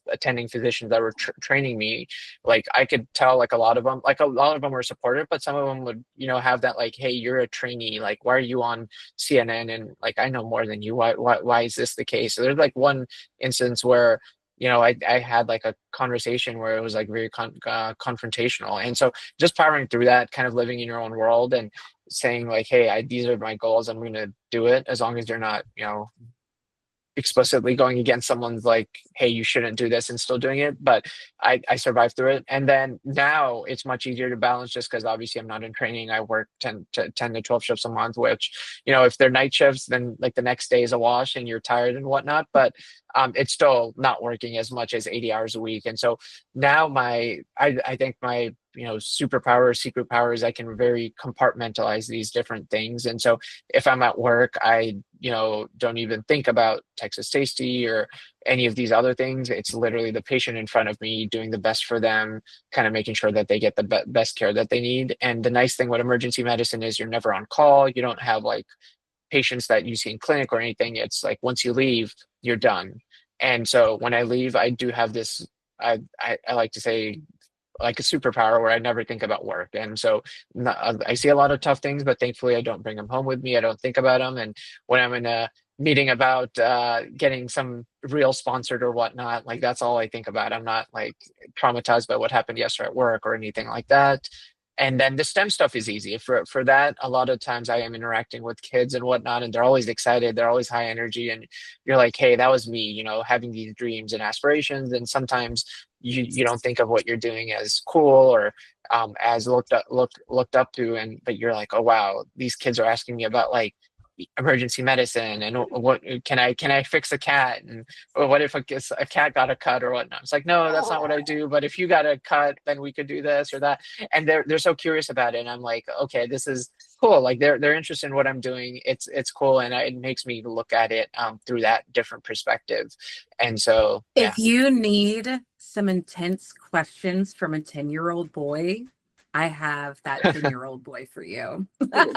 attending physicians that were training me, like I could tell like a lot of them were supportive, but some of them would have that like, hey, you're a trainee, like why are you on CNN, and like I know more than you, why is this the case? So there's like one instance where I had like a conversation where it was like very confrontational, and so just powering through that, kind of living in your own world and saying like, hey, these are my goals, I'm going to do it as long as they're not explicitly going against someone's like, hey, you shouldn't do this, and still doing it. But I survived through it. And then now it's much easier to balance just because obviously I'm not in training. I work 10 to 12 shifts a month, which, if they're night shifts, then like the next day is a wash and you're tired and whatnot. But it's still not working as much as 80 hours a week. And so now I think my superpower, secret power is I can very compartmentalize these different things. And so if I'm at work, I don't even think about Texas Tasty or any of these other things. It's literally the patient in front of me, doing the best for them, kind of making sure that they get the best care that they need. And the nice thing with emergency medicine is you're never on call. You don't have like patients that you see in clinic or anything. It's like once you leave, you're done. And so when I leave, I do have this, I like to say, like a superpower where I never think about work. And so I see a lot of tough things, but thankfully I don't bring them home with me. I don't think about them. And when I'm in a meeting about getting some real sponsored or whatnot. Like that's all I think about. I'm not like traumatized by what happened yesterday at work or anything like that. And then the STEM stuff is easy. For that, a lot of times I am interacting with kids and whatnot, and they're always excited, they're always high energy, and you're like, hey, that was me, having these dreams and aspirations. And sometimes you don't think of what you're doing as cool or as looked up to, and but you're like, oh wow, these kids are asking me about like emergency medicine and what can I fix a cat, and or what if a cat got a cut or whatnot. It's like, no, that's not what I do, but if you got a cut, then we could do this or that. And they're so curious about it, and I'm like, okay, this is cool. Like they're interested in what I'm doing. It's cool, and it makes me look at it through that different perspective. And so yeah. If you need some intense questions from a 10-year-old boy, I have that 10-year-old boy for you.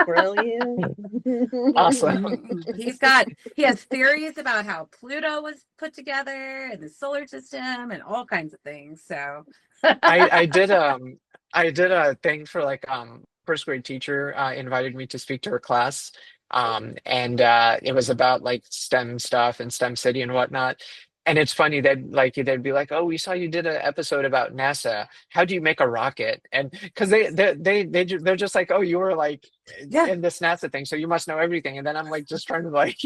Brilliant. Awesome. He has theories about how Pluto was put together and the solar system and all kinds of things. So I did a thing for like first grade teacher invited me to speak to her class, and it was about like STEM stuff and STEM City and whatnot. And it's funny that like they'd be like, oh, we saw you did an episode about NASA. How do you make a rocket? And because they're just like, oh, you were like yeah, in this NASA thing, so you must know everything. And then I'm like just trying to like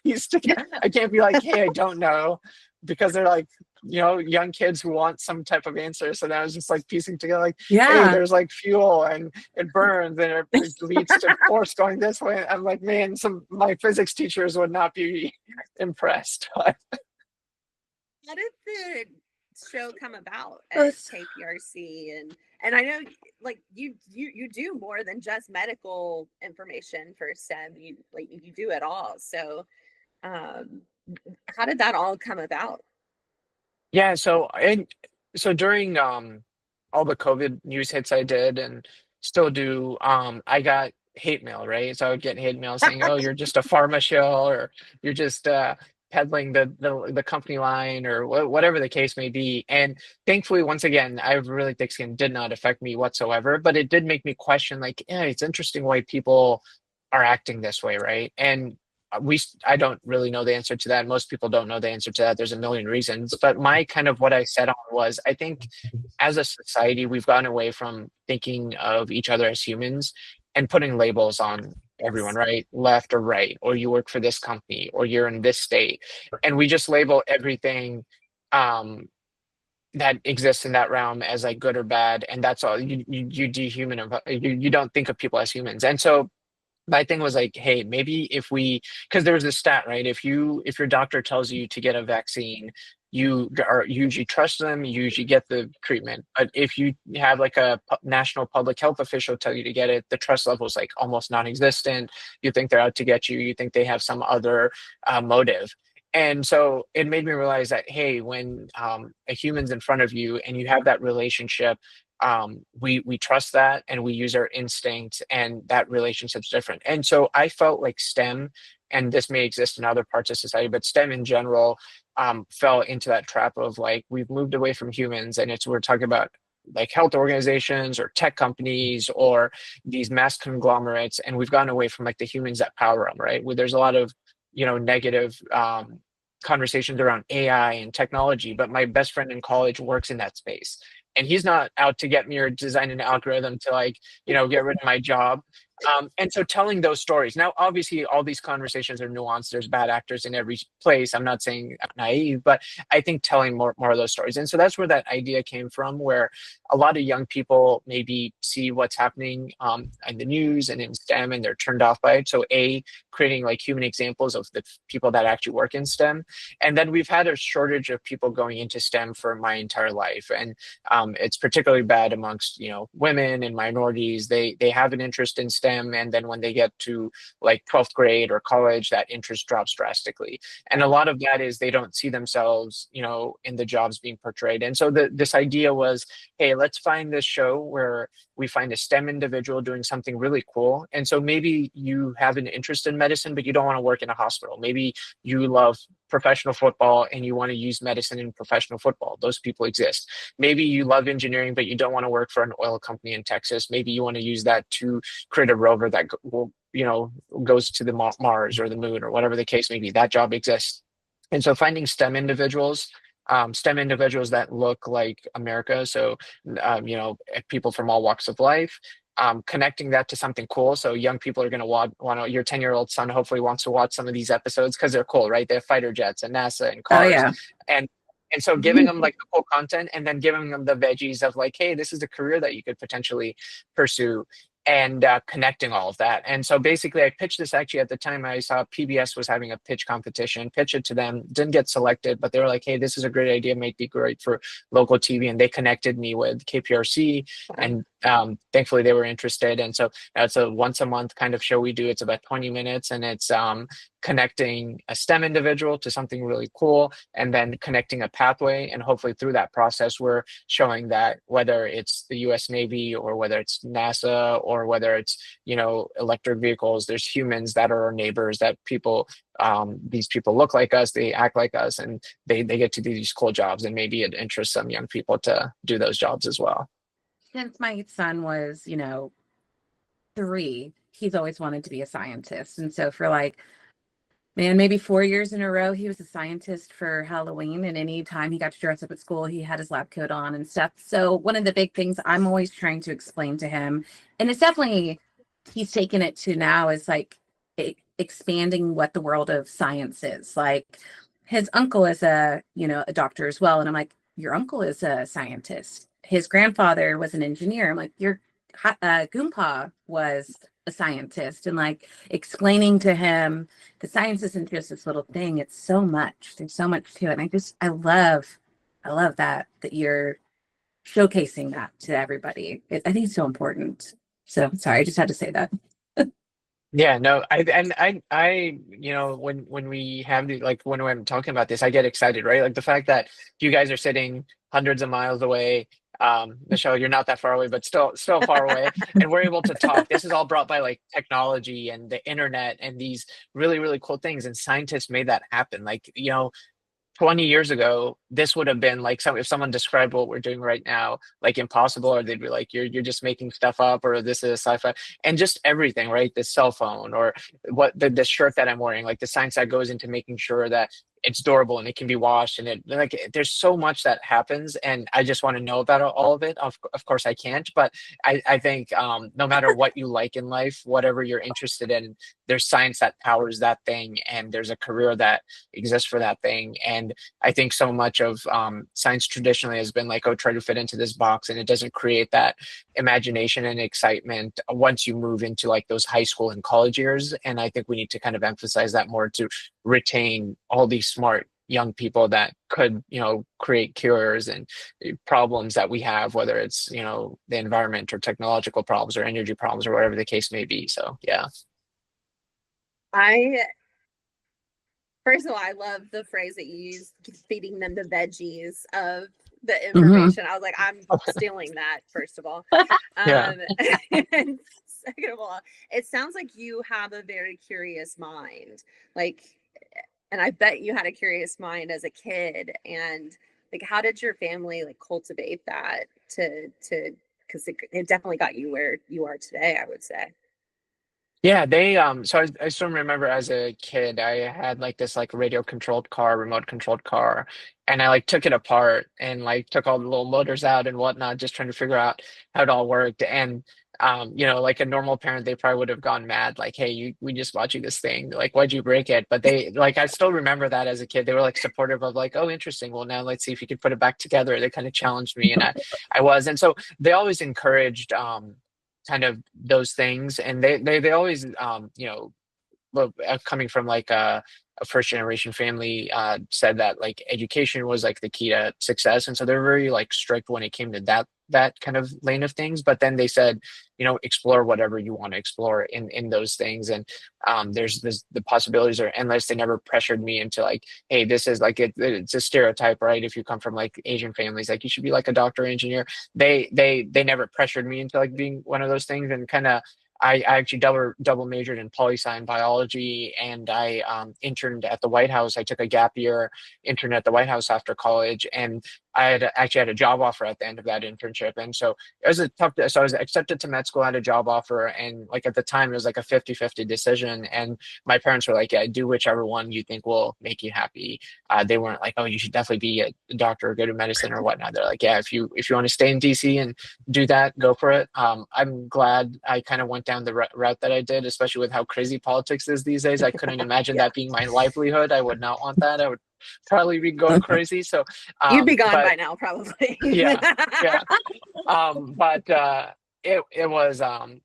piece together. I can't be like, hey, I don't know, because they're like young kids who want some type of answer. So then I was just like piecing together like, hey, there's like fuel and it burns and it leads to force going this way. I'm like, man, my physics teachers would not be impressed. How did the show come about at KPRC? And I know like you do more than just medical information for STEM. You do it all. So how did that all come about? Yeah, so during all the COVID news hits I did and still do, I got hate mail, right? So I would get hate mail saying, "Oh, you're just a pharma shill, or you're just peddling the company line, or whatever the case may be." And thankfully, once again, I have really thick skin, did not affect me whatsoever, but it did make me question, like, yeah, it's interesting why people are acting this way, right? And I don't really know the answer to that. Most people don't know the answer to that. There's a million reasons. But my kind of what I said on was, I think as a society, we've gone away from thinking of each other as humans and putting labels on everyone, right? Left or right, or you work for this company, or you're in this state. And we just label everything that exists in that realm as like good or bad. And that's all. You dehumanize, you don't think of people as humans. And so my thing was like, hey, maybe if because there was this stat, right? If your doctor tells you to get a vaccine, you usually trust them, you usually get the treatment. But if you have like a national public health official tell you to get it, the trust level is like almost non-existent. You think they're out to get you. You think they have some other motive. And so it made me realize that, hey, when a human's in front of you and you have that relationship, we trust that and we use our instincts, and that relationship's different. And so I felt like STEM, and this may exist in other parts of society, but STEM in general fell into that trap of like, we've moved away from humans, and we're talking about like health organizations or tech companies or these mass conglomerates, and we've gone away from like the humans that power them, right? Where there's a lot of negative conversations around AI and technology, but my best friend in college works in that space, and he's not out to get me or design an algorithm to like get rid of my job. And so telling those stories, now obviously all these conversations are nuanced, there's bad actors in every place, I'm not saying I'm naive, but I think telling more of those stories. And so that's where that idea came from, where a lot of young people maybe see what's happening in the news and in STEM, and they're turned off by it. So creating like human examples of the people that actually work in STEM. And then we've had a shortage of people going into STEM for my entire life, and it's particularly bad amongst women and minorities. They have an interest in STEM, and then when they get to like 12th grade or college, that interest drops drastically. And a lot of that is they don't see themselves in the jobs being portrayed. And so this idea was, hey, let's find this show where we find a STEM individual doing something really cool. And so maybe you have an interest in medicine, but you don't want to work in a hospital. Maybe you love professional football and you want to use medicine in professional football. Those people exist. Maybe you love engineering, but you don't want to work for an oil company in Texas. Maybe you want to use that to create a rover that will goes to the Mars or the moon or whatever the case may be. That job exists. And so finding STEM individuals that look like America, so people from all walks of life, connecting that to something cool. So young people are going to want to, your 10-year-old son hopefully wants to watch some of these episodes because they're cool, right? They have fighter jets and NASA and Oh cars. yeah. And so giving them like the cool content and then giving them the veggies of like, hey, this is a career that you could potentially pursue, and connecting all of that. And so basically I pitched this actually at the time I saw PBS was having a pitch competition, pitched it to them, didn't get selected, but they were like, hey, this is a great idea, might be great for local TV. And they connected me with KPRC, and thankfully they were interested. And so it's a once a month kind of show we do. It's about 20 minutes, and it's connecting a STEM individual to something really cool, and then connecting a pathway. And hopefully through that process, we're showing that whether it's the US Navy or whether it's NASA or whether it's, electric vehicles, there's humans that are our neighbors, that these people look like us, they act like us, and they get to do these cool jobs, and maybe it interests some young people to do those jobs as well. Since my son was, 3, he's always wanted to be a scientist. And so for maybe 4 years in a row, he was a scientist for Halloween. And anytime he got to dress up at school, he had his lab coat on and stuff. So one of the big things I'm always trying to explain to him, and it's definitely, he's taken it to now, is expanding what the world of science is. Like his uncle is a doctor as well. And I'm like, your uncle is a scientist. His grandfather was an engineer. I'm like, your Goompa was a scientist, and explaining to him the science isn't just this little thing. It's so much. There's so much to it. And I love that you're showcasing that to everybody. I think it's so important. So sorry, I just had to say that. Yeah, no, when we have when I'm talking about this, I get excited, right? Like the fact that you guys are sitting hundreds of miles away. Michelle, you're not that far away, but still far away, and we're able to talk. This is all brought by technology and the internet and these really, really cool things. And scientists made that happen. 20 years ago, this would have been if someone described what we're doing right now, impossible, or they'd be like, you're just making stuff up, or this is sci-fi, and just everything, right? The cell phone, or what the shirt that I'm wearing, the science that goes into making sure that it's durable and it can be washed, and there's so much that happens, and I just want to know about all of it. Of course I can't, but I think no matter what you like in life, whatever you're interested in, there's science that powers that thing, and there's a career that exists for that thing. And I think so much of science traditionally has been try to fit into this box, and it doesn't create that imagination and excitement once you move into those high school and college years. And I think we need to kind of emphasize that more to retain all these smart young people that could create cures and problems that we have, whether it's the environment or technological problems or energy problems or whatever the case may be. So yeah. First of all, I love the phrase that you used, feeding them the veggies of the information. I was like, I'm stealing that, first of all. Yeah. And second of all, it sounds like you have a very curious mind. And I bet you had a curious mind as a kid. And how did your family cultivate that because it definitely got you where you are today, I would say. Yeah, they so I still remember as a kid I had this radio controlled car, remote controlled car, and I took it apart and took all the little motors out and whatnot, just trying to figure out how it all worked. And like a normal parent, they probably would have gone mad, hey, we just bought you this thing, why'd you break it? But they I still remember that as a kid, they were supportive of oh, interesting, well, now let's see if you could put it back together. They kind of challenged me, and I was. And so they always encouraged kind of those things, and they always coming from a first generation family, said that education was the key to success. And so they're very strict when it came to that kind of lane of things. But then they said, explore whatever you want to explore in those things. And the possibilities are endless. They never pressured me into hey, this is it's a stereotype, right? If you come from Asian families, you should be a doctor or engineer. They never pressured me into being one of those things. And kind of I actually double majored in poli-sci and biology, and I interned at the White House. I took a gap year, interned at the White House after college, and I had actually had a job offer at the end of that internship. And so it was a tough, so I was accepted to med school, had a job offer. And like at the time, it was like a 50-50 decision. And my parents were like, yeah, do whichever one you think will make you happy. They weren't like, oh, you should definitely be a doctor or go to medicine or whatnot. They're like, yeah, if you want to stay in DC and do that, go for it. I'm glad I kind of went down the route that I did, especially with how crazy politics is these days. I couldn't imagine Yeah. that being my livelihood. I would not want that. I would probably be going crazy. So You'd be gone but by now, probably. yeah, yeah. But it was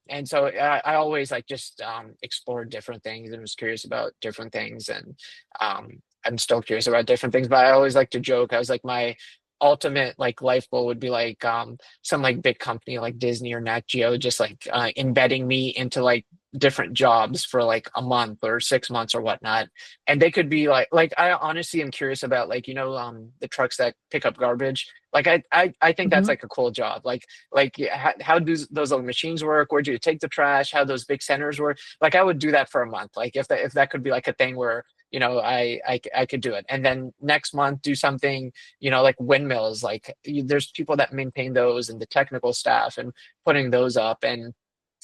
and so I always like just explored different things and was curious about different things, and I'm still curious about different things, but I always like to joke. I was like, my ultimate like life goal would be like some like big company like Disney or Nat Geo just like embedding me into like different jobs for like a month or 6 months or whatnot. And they could be like I honestly am curious about like, the trucks that pick up garbage. Like I think that's Mhm. like a cool job. Like how do those little machines work? Where do you take the trash? How those big centers work? Like I would do that for a month. Like if that could be like a thing where I could do it, and then next month do something, like windmills. Like there's people that maintain those and the technical staff and putting those up. And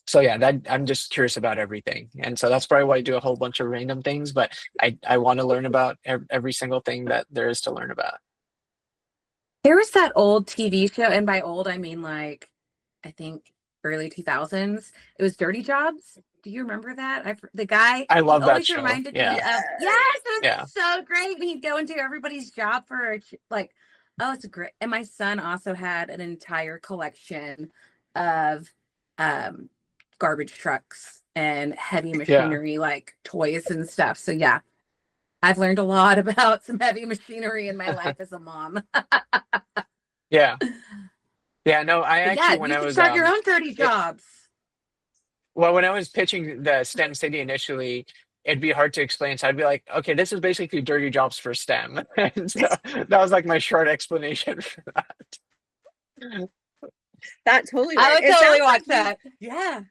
so yeah, that I'm just curious about everything, and so that's probably why I do a whole bunch of random things. But I want to learn about every single thing that there is to learn about. There was that old TV show, and by old I mean like I think early 2000s. It was Dirty Jobs. Do you remember that? The guy, I he love that always show. reminded me Yeah, of, Yes. yes, it yeah, was so great. He'd go into everybody's job for like, oh, it's great. And my son also had an entire collection of um garbage trucks and heavy yeah, machinery, like toys and stuff. So yeah, I've learned a lot about some heavy machinery in my life as a mom. yeah, yeah. No, I But yeah, actually when you I should was start your own dirty it, jobs. well, when I was pitching the STEM city initially, it'd be hard to explain. So I'd be like, okay, this is basically dirty jobs for STEM. And so that was like my short explanation for that. That totally I works. would It totally sounds watch like that. Yeah.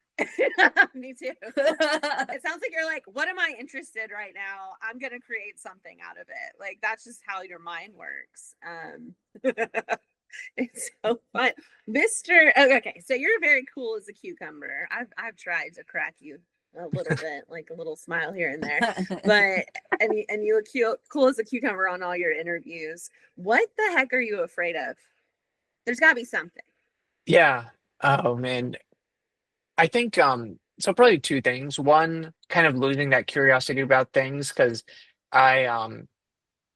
me too. It sounds like you're like, what am I interested right now? I'm gonna create something out of it. Like that's just how your mind works. It's so fun, Mr. Okay, so you're very cool as a cucumber. I've tried to crack you a little bit, like a little smile here and there, but and you look cute, cool as a cucumber on all your interviews. What the heck are you afraid of? There's got to be something. Yeah. Oh man. I think so probably two things. One, kind of losing that curiosity about things because I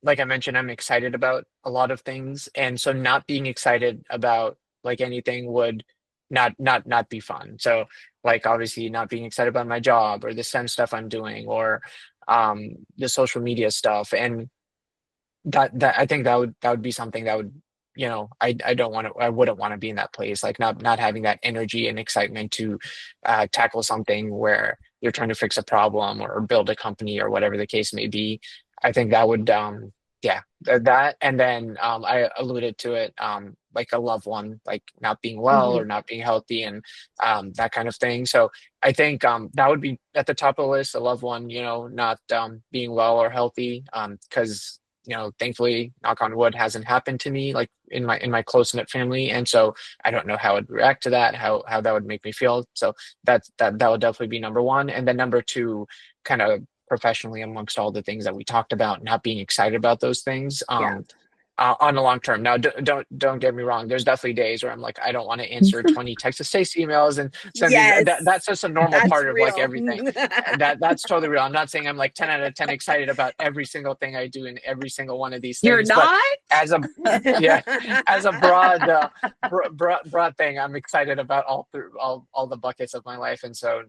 like I mentioned, I'm excited about a lot of things. And so not being excited about like anything would not be fun. So like obviously not being excited about my job or the STEM stuff I'm doing or the social media stuff. And that I think that would be something that would, I don't want to, I wouldn't want to be in that place, like not having that energy and excitement to tackle something where you're trying to fix a problem or build a company or whatever the case may be. I think that would yeah, that. And then I alluded to it, like a loved one like not being well Mhm. or not being healthy, and that kind of thing. So I think that would be at the top of the list, a loved one, not being well or healthy, because thankfully, knock on wood, hasn't happened to me like in my close knit family, and so I don't know how I'd react to that, how that would make me feel. So that would definitely be number one, and then number two, kind of professionally, amongst all the things that we talked about, not being excited about those things. Yeah. On the long term. Now, don't get me wrong. There's definitely days where I'm like, I don't want to answer 20 text to Stacey emails and send these. Yes, That's just a normal that's part of like real. everything. That's totally real. I'm not saying I'm like 10 out of 10 excited about every single thing I do in every single one of these You're things. But not? as a yeah, as a broad thing, I'm excited about all the buckets of my life, and so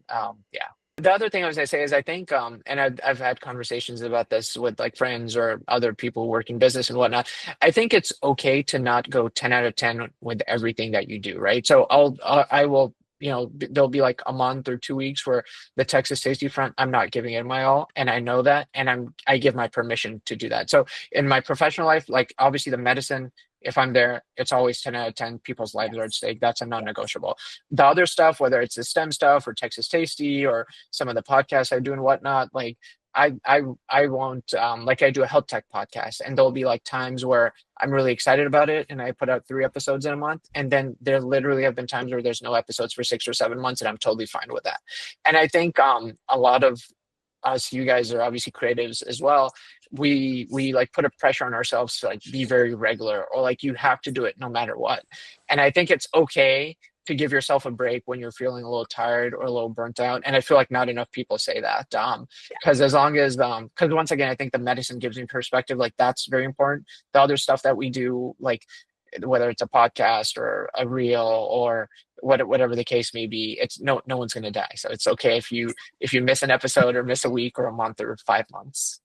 yeah. The other thing I was gonna say is I think, and I've had conversations about this with like friends or other people working business and whatnot. I think it's okay to not go 10 out of 10 with everything that you do, right? So I will, there'll be like a month or 2 weeks where the Texas safety front, I'm not giving it my all, and I know that, and I give my permission to do that. So in my professional life, like obviously the medicine, if I'm there, it's always 10 out of 10. People's lives are at stake. That's a non-negotiable. The other stuff, whether it's the STEM stuff or Texas Tasty or some of the podcasts I do and whatnot, like I won't like I do a health tech podcast, and there'll be like times where I'm really excited about it and I put out 3 episodes in a month, and then there literally have been times where there's no episodes for 6 or 7 months, and I'm totally fine with that. And I think a lot of us, you guys are obviously creatives as well. We like put a pressure on ourselves to like be very regular, or like you have to do it no matter what. And I think it's okay to give yourself a break when you're feeling a little tired or a little burnt out. And I feel like not enough people say that. Because as long as because once again, I think the medicine gives me perspective. Like that's very important. The other stuff that we do, like whether it's a podcast or a reel or whatever the case may be, it's no one's going to die. So it's okay if you miss an episode or miss a week or a month or 5 months.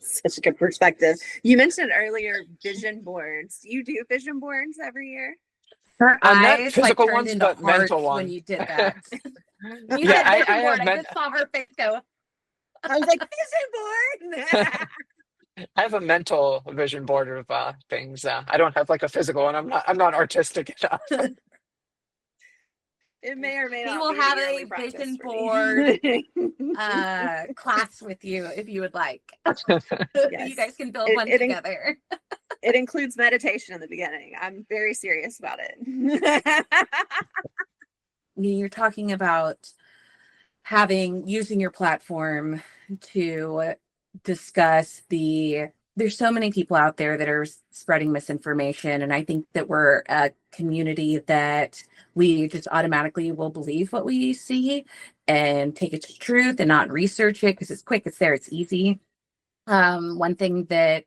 Such a good perspective. You mentioned earlier vision boards. You do vision boards every year? Her Not eyes physical turned ones, into but hearts mental when ones. you did that. When you Yeah, said vision I board, have I just saw her face go. I was like, vision board. I have a mental vision board of things. I don't have like a physical one. I'm not artistic enough. It may or may He not will be have yearly a practice vision for me. board class with you if you would like. Yes. You guys can build It- one it in- together. It includes meditation in the beginning. I'm very serious about it. You're talking about using your platform to discuss there's so many people out there that are spreading misinformation, and I think that we're a community that we just automatically will believe what we see and take it to truth and not research it because it's quick, it's there, it's easy. One thing that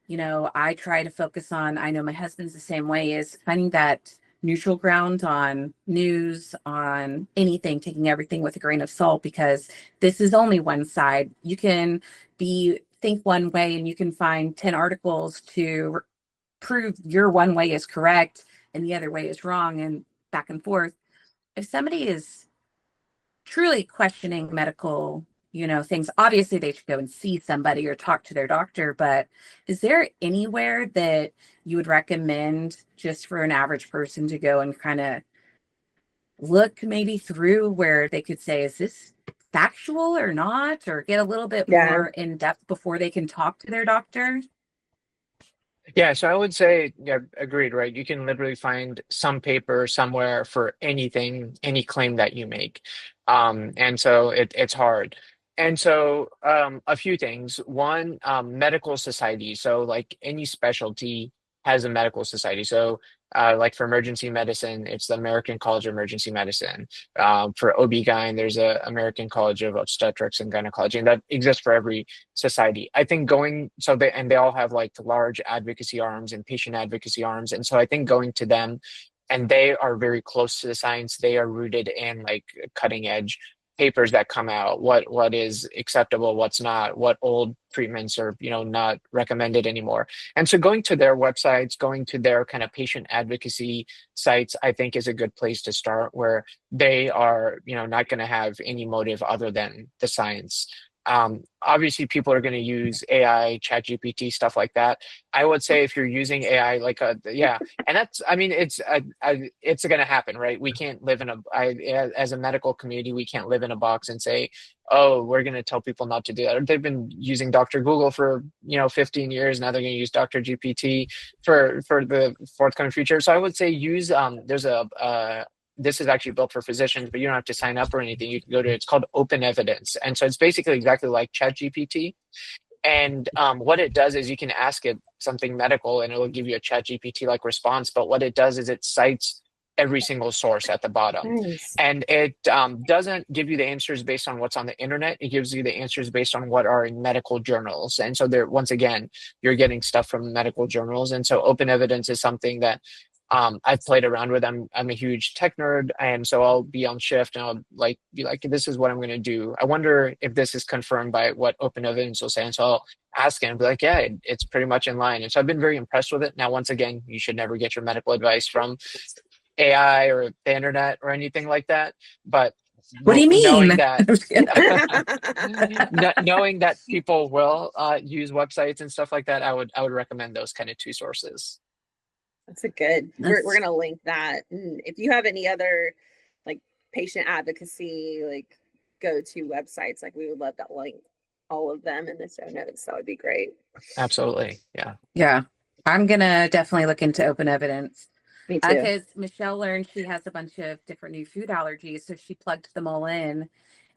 I try to focus on, I know my husband's the same way, is finding that neutral ground on news, on anything, taking everything with a grain of salt, because this is only one side. You can think one way and you can find 10 articles to prove your one way is correct and the other way is wrong, and back and forth. If somebody is truly questioning medical things, obviously they should go and see somebody or talk to their doctor. But is there anywhere that you would recommend just for an average person to go and kind of look maybe through, where they could say, is this factual or not, or get a little bit more in depth before they can talk to their doctor? Yeah, so I would say, yeah, agreed, right? You can literally find some paper somewhere for anything, any claim that you make. And so it's hard. And so a few things. One, medical society. So like any specialty has a medical society. So like for emergency medicine, it's the American College of Emergency Medicine. For OB-GYN, there's a American College of Obstetrics and Gynecology, and that exists for every society. I think they all have like large advocacy arms and patient advocacy arms. And so I think going to them, and they are very close to the science. They are rooted in like cutting edge papers that come out, what is acceptable, what's not, what old treatments are not recommended anymore. And so going to their websites, going to their kind of patient advocacy sites, I think is a good place to start, where they are not going to have any motive other than the science. Obviously people are going to use AI, chat GPT, stuff like that. I would say if you're using AI, and that's, I mean, it's going to happen, right? We can't live as a medical community, we can't live in a box and say, oh, we're going to tell people not to do that. They've been using Dr. Google for 15 years. Now they're going to use Dr. GPT for the forthcoming future. So I would say use this is actually built for physicians, but you don't have to sign up or anything. You can go to it's called Open Evidence. And so it's basically exactly like ChatGPT. And what it does is you can ask it something medical and it'll give you a ChatGPT like response. But what it does is it cites every single source at the bottom. Nice. And it doesn't give you the answers based on what's on the internet. It gives you the answers based on what are in medical journals. And so once again, you're getting stuff from medical journals. And so Open Evidence is something that I've played around with. I'm a huge tech nerd, and so I'll be on shift and I'll be like, this is what I'm going to do. I wonder if this is confirmed by what Open Evidence will say. And so I'll ask it and be like, yeah, it's pretty much in line. And so I've been very impressed with it. Now, once again, you should never get your medical advice from AI or the internet or anything like that. But What do you mean? Knowing that, knowing that people will use websites and stuff like that, I would recommend those kind of two sources. That's a good. We're gonna link that. And if you have any other like patient advocacy, like go to websites, like we would love that link. all of them in the show notes. That would be great. Absolutely. Yeah. Yeah. I'm gonna definitely look into open evidence. Me too. Because Michelle learned she has a bunch of different new food allergies, so she plugged them all in.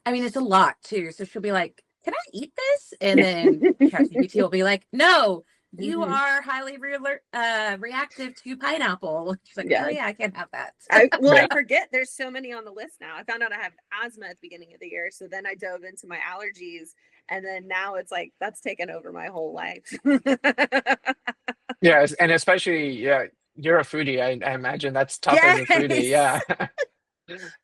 I mean, it's a lot too. So she'll be like, "Can I eat this?" And then ChatGPT will be like, "No, you are highly reactive to pineapple." She's like, "Oh yeah, I can't have that." I forget there's so many on the list now. I found out I have asthma at the beginning of the year, so then I dove into my allergies, and then now it's like that's taken over my whole life. Yeah, and especially, yeah, you're a foodie. I imagine that's tough as a foodie. Yes. Yeah.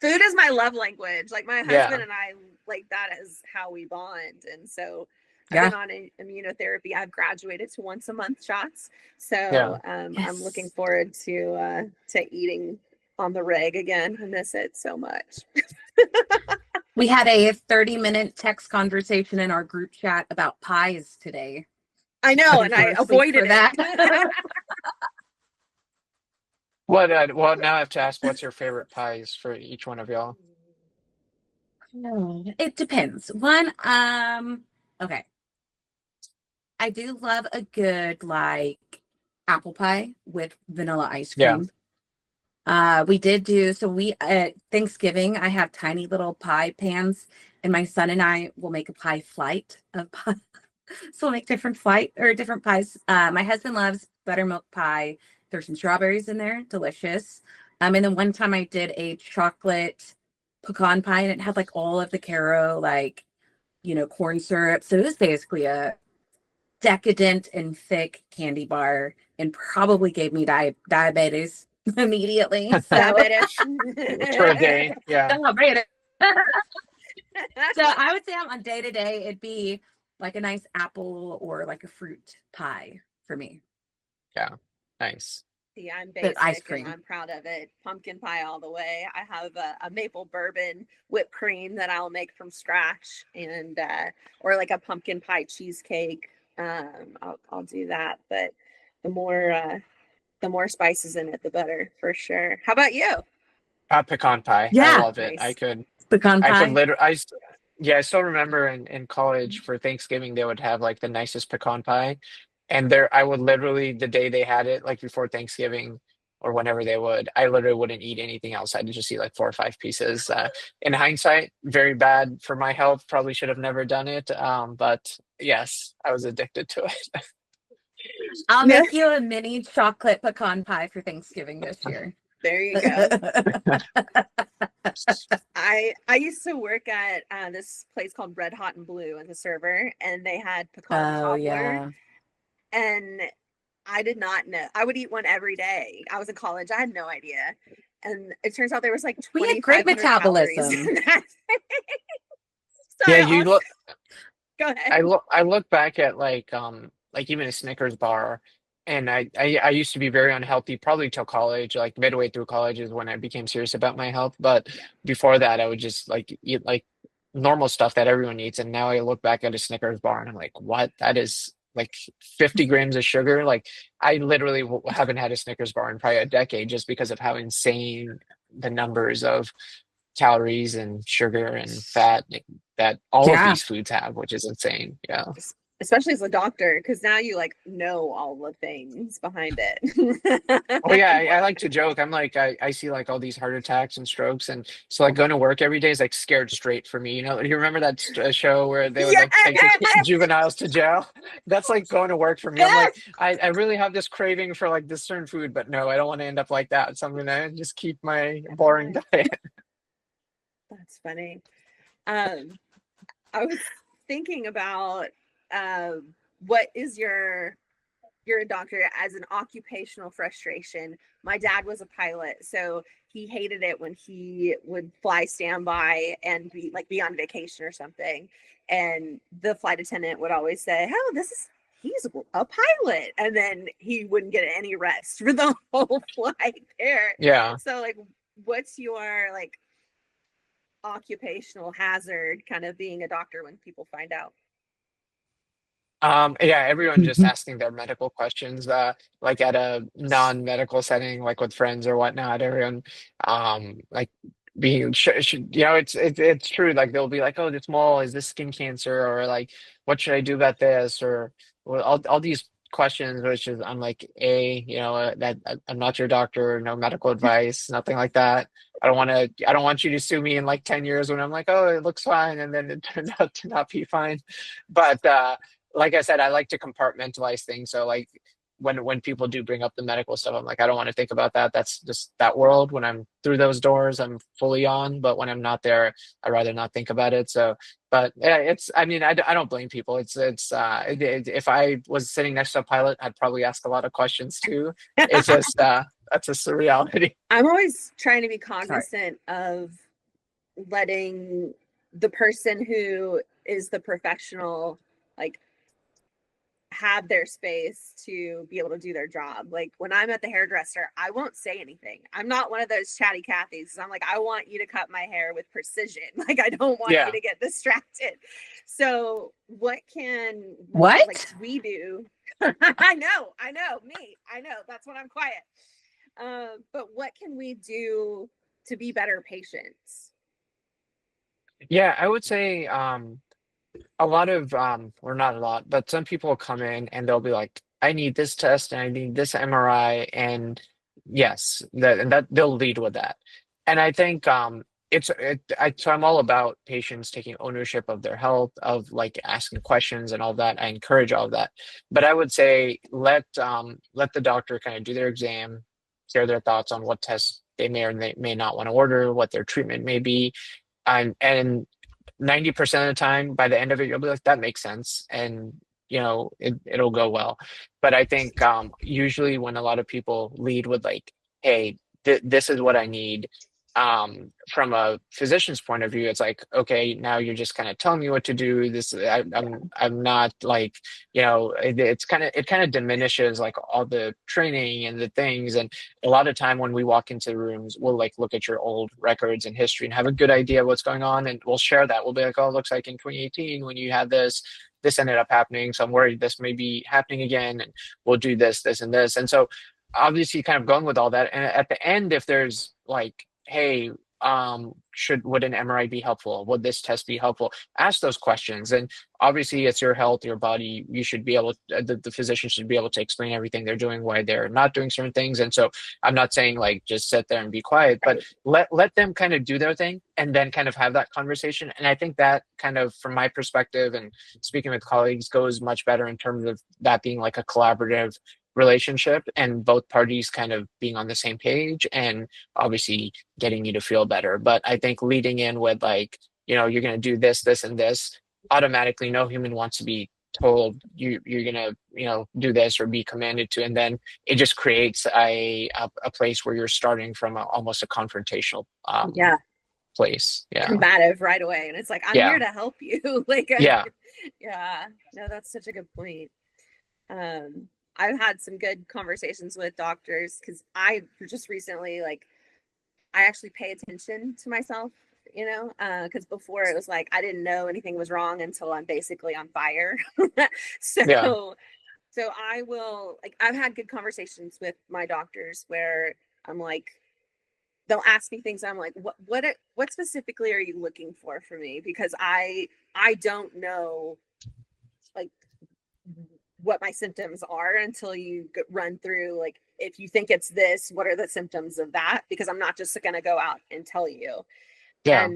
Food is my love language. Like my Yeah. husband and I, like that is how we bond. And so I've Yeah. been on immunotherapy. I've graduated to once a month shots. So Yeah. I'm looking forward to eating on the reg again. I miss it so much. We had a 30-minute text conversation in our group chat about pies today. I know, and I avoided that. Well, now I have to ask, what's your favorite pies for each one of y'all? No, it depends. One, okay. I do love a good like apple pie with vanilla ice Yeah. cream. We did do so we at Thanksgiving I have tiny little pie pans and my son and I will make a pie flight of pie. So we'll make different pies. My husband loves buttermilk pie. There's some strawberries in there, delicious. And then one time I did a chocolate pecan pie and it had like all of the Caro, like, corn syrup. So it was basically a decadent and thick candy bar and probably gave me diabetes immediately. So, For a day. Yeah. Diabetes. So I would say on day to day, it'd be like a nice apple or like a fruit pie for me. Yeah. Nice. Yeah, I'm But basic ice cream. and I'm proud of it. Pumpkin pie all the way. I have a maple bourbon whipped cream that I'll make from scratch, and or like a pumpkin pie cheesecake. I'll do that. But the more spices in it, the better for sure. How about you? Pecan pie. I Yeah. love it. Nice. Pecan I pie. could literally, yeah, I still remember in college for Thanksgiving, they would have like the nicest pecan pie. And I would literally, the day they had it, like before Thanksgiving or whenever they would, I literally wouldn't eat anything else. I'd just eat like 4 or 5 pieces. In hindsight, very bad for my health. Probably should have never done it. But yes, I was addicted to it. I'll make you a mini chocolate pecan pie for Thanksgiving this year. There you go. I used to work at this place called Red Hot and Blue as a server, and they had pecan cobbler. Yeah. And I did not know. I would eat one every day. I was in college. I had no idea. And it turns out there was like We had great 2,500 calories metabolism. in that. So Yeah, I also- Go ahead. I look back at like even a Snickers bar, and I used to be very unhealthy probably till college, like midway through college is when I became serious about my health. But before that, I would just like eat like normal stuff that everyone eats, and now I look back at a Snickers bar and I'm like, what? That is like 50 grams of sugar. Like I literally haven't had a Snickers bar in probably a decade just because of how insane the numbers of calories and sugar and fat that all of Yeah. these foods have, which is insane. Yeah. Especially as a doctor, because now you like know all the things behind it. Oh yeah, I like to joke. I'm like, I see like all these heart attacks and strokes, and so like going to work every day is like scared straight for me. You know, you remember that show where they would like take the juveniles to jail? That's like going to work for me. I'm like, I really have this craving for like this certain food, but no, I don't want to end up like that. So I'm gonna just keep my boring diet. That's funny. I was thinking about what is you're a doctor as an occupational frustration. My dad was a pilot, so he hated it when he would fly standby and be on vacation or something. And the flight attendant would always say, "Oh, he's a pilot," and then he wouldn't get any rest for the whole flight there. Yeah. So like, what's your like occupational hazard kind of being a doctor when people find out? Yeah, everyone just asking their medical questions, like at a non-medical setting, like with friends or whatnot. Everyone, like being it's true, like they'll be like, oh, this mole, is this skin cancer, or like what should I do about this, or well, all these questions, which is I'm like, I'm not your doctor, no medical advice, nothing like that. I don't want you to sue me in like 10 years when I'm like, oh, it looks fine, and then it turned out to not be fine. But like I said, I like to compartmentalize things. So like when people do bring up the medical stuff, I'm like, I don't want to think about that. That's just that world. When I'm through those doors, I'm fully on. But when I'm not there, I'd rather not think about it. So, but yeah, I mean, I don't blame people. If I was sitting next to a pilot, I'd probably ask a lot of questions too. It's just, that's just the reality. I'm always trying to be Sorry. cognizant of letting the person who is the professional, like, have their space to be able to do their job. Like when I'm at the hairdresser, I won't say anything. I'm not one of those chatty Cathys. I'm like, I want you to cut my hair with precision. Like I don't want Yeah. you to get distracted. So what can What? like we do? I know, me. I know. That's when I'm quiet. But what can we do to be better patients? Yeah, I would say a lot of or not a lot, but some people come in and they'll be like, I need this test and I need this MRI, and yes, that they'll lead with that. And I think so I'm all about patients taking ownership of their health, of like asking questions and all that. I encourage all of that. But I would say let the doctor kind of do their exam, share their thoughts on what tests they may or may not want to order, what their treatment may be, and 90% of the time, by the end of it, you'll be like, that makes sense, and it'll go well. But I think usually when a lot of people lead with like, hey, this is what I need, from a physician's point of view, it's like, okay, now you're just kind of telling me what to do. I'm not like, it kind of diminishes like all the training and the things. And a lot of time when we walk into rooms, we'll like look at your old records and history and have a good idea of what's going on, and we'll share that. We'll be like, oh, it looks like in 2018 when you had this ended up happening, so I'm worried this may be happening again, and we'll do this and this. And so obviously kind of going with all that, and at the end, if there's like, hey, would an MRI be helpful? Would this test be helpful? Ask those questions. And obviously it's your health, your body. You should be able the physician should be able to explain everything they're doing, why they're not doing certain things. And so I'm not saying like just sit there and be quiet, but let them kind of do their thing and then kind of have that conversation. And I think that kind of, from my perspective and speaking with colleagues, goes much better in terms of that being like a collaborative relationship and both parties kind of being on the same page and obviously getting you to feel better. But I think leading in with like, you're going to do this and this, automatically no human wants to be told you're going to, do this or be commanded to. And then it just creates a place where you're starting from almost a confrontational place. Yeah. Combative right away. And it's like, I'm here to help you. Like, yeah. No, that's such a good point. I've had some good conversations with doctors because I just recently, like, I actually pay attention to myself, because before it was like I didn't know anything was wrong until I'm basically on fire. So I will, like, I've had good conversations with my doctors where I'm like, they'll ask me things. I'm like, what specifically are you looking for me? Because I don't know, like, what my symptoms are until you run through, like, if you think it's this, what are the symptoms of that? Because I'm not just going to go out and tell you. Yeah.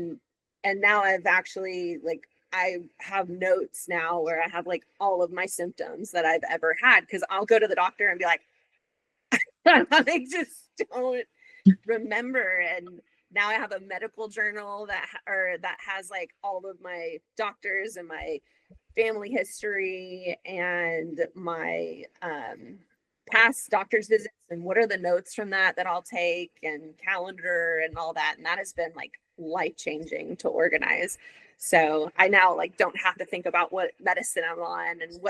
And now I've actually, like, I have notes now where I have like all of my symptoms that I've ever had. Cause I'll go to the doctor and be like, I just don't remember. And now I have a medical journal that has like all of my doctors and my family history and my past doctor's visits and what are the notes from that I'll take, and calendar and all that. And that has been like life-changing to organize. So I now like don't have to think about what medicine I'm on and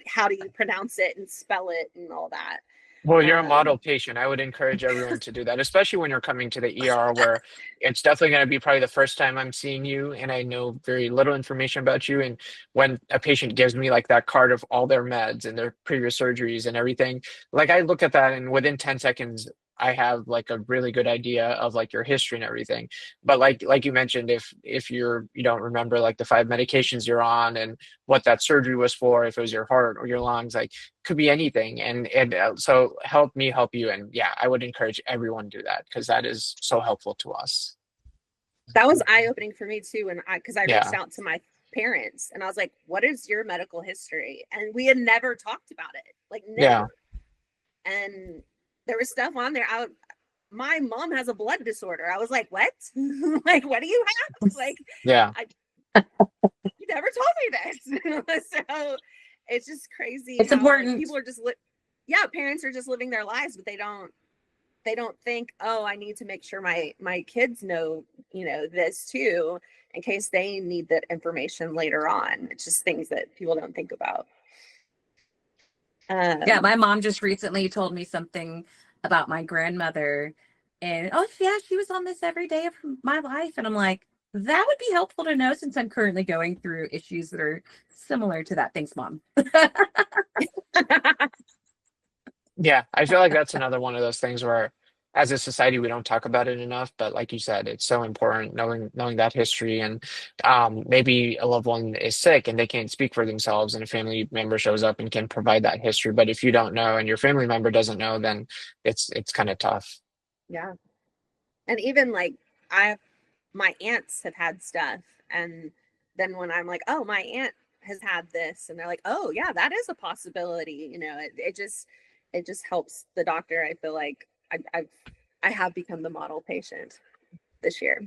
how do you pronounce it and spell it and all that. Well, you're a model patient. I would encourage everyone to do that, especially when you're coming to the ER, where it's definitely going to be probably the first time I'm seeing you and I know very little information about you. And when a patient gives me like that card of all their meds and their previous surgeries and everything, like I look at that and within 10 seconds, I have like a really good idea of like your history and everything. But like you mentioned, if you don't remember like the 5 medications you're on and what that surgery was for, if it was your heart or your lungs, like could be anything. And so help me help you. And yeah, I would encourage everyone to do that because that is so helpful to us. That was eye-opening for me too, because I reached Yeah, out to my parents and I was like, what is your medical history? And we had never talked about it, like yeah, never. And there was stuff on there. My mom has a blood disorder. I was like, what? Like, what do you have? Like, yeah. I you never told me this. So it's just crazy It's how like important. people are just yeah, parents are just living their lives, but they don't think, oh, I need to make sure my kids know, this too, in case they need that information later on. It's just things that people don't think about. Yeah, Um, my mom just recently told me something about my grandmother, and oh yeah, she was on this every day of my life, and I'm like, that would be helpful to know since I'm currently going through issues that are similar to that. Thanks, mom. Yeah, I feel like that's another one of those things where as a society we don't talk about it enough, but like you said, it's so important knowing that history. And maybe a loved one is sick and they can't speak for themselves and a family member shows up and can provide that history. But if you don't know and your family member doesn't know, then it's kind of tough. yeah. And even like I my aunts have had stuff, and then when I'm like, oh, my aunt has had this, and they're like, oh yeah, that is a possibility. It just helps the doctor. I feel like I have become the model patient this year.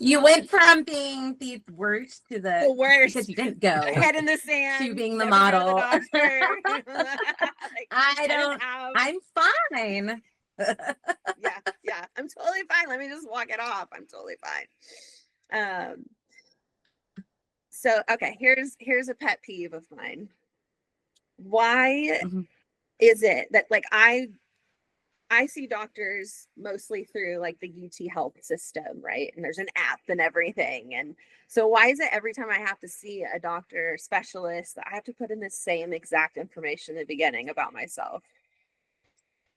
You went from being the worst to The worst. because you didn't go Head in the sand. to being the never go to model. doctor. Like, I don't. didn't have. I'm fine. Yeah. I'm totally fine. Let me just walk it off. I'm totally fine. So okay, here's a pet peeve of mine. Why Mhm. is it that like I see doctors mostly through like the UT health system, right? And there's an app and everything. And so why is it every time I have to see a doctor or specialist that I have to put in the same exact information in the beginning about myself?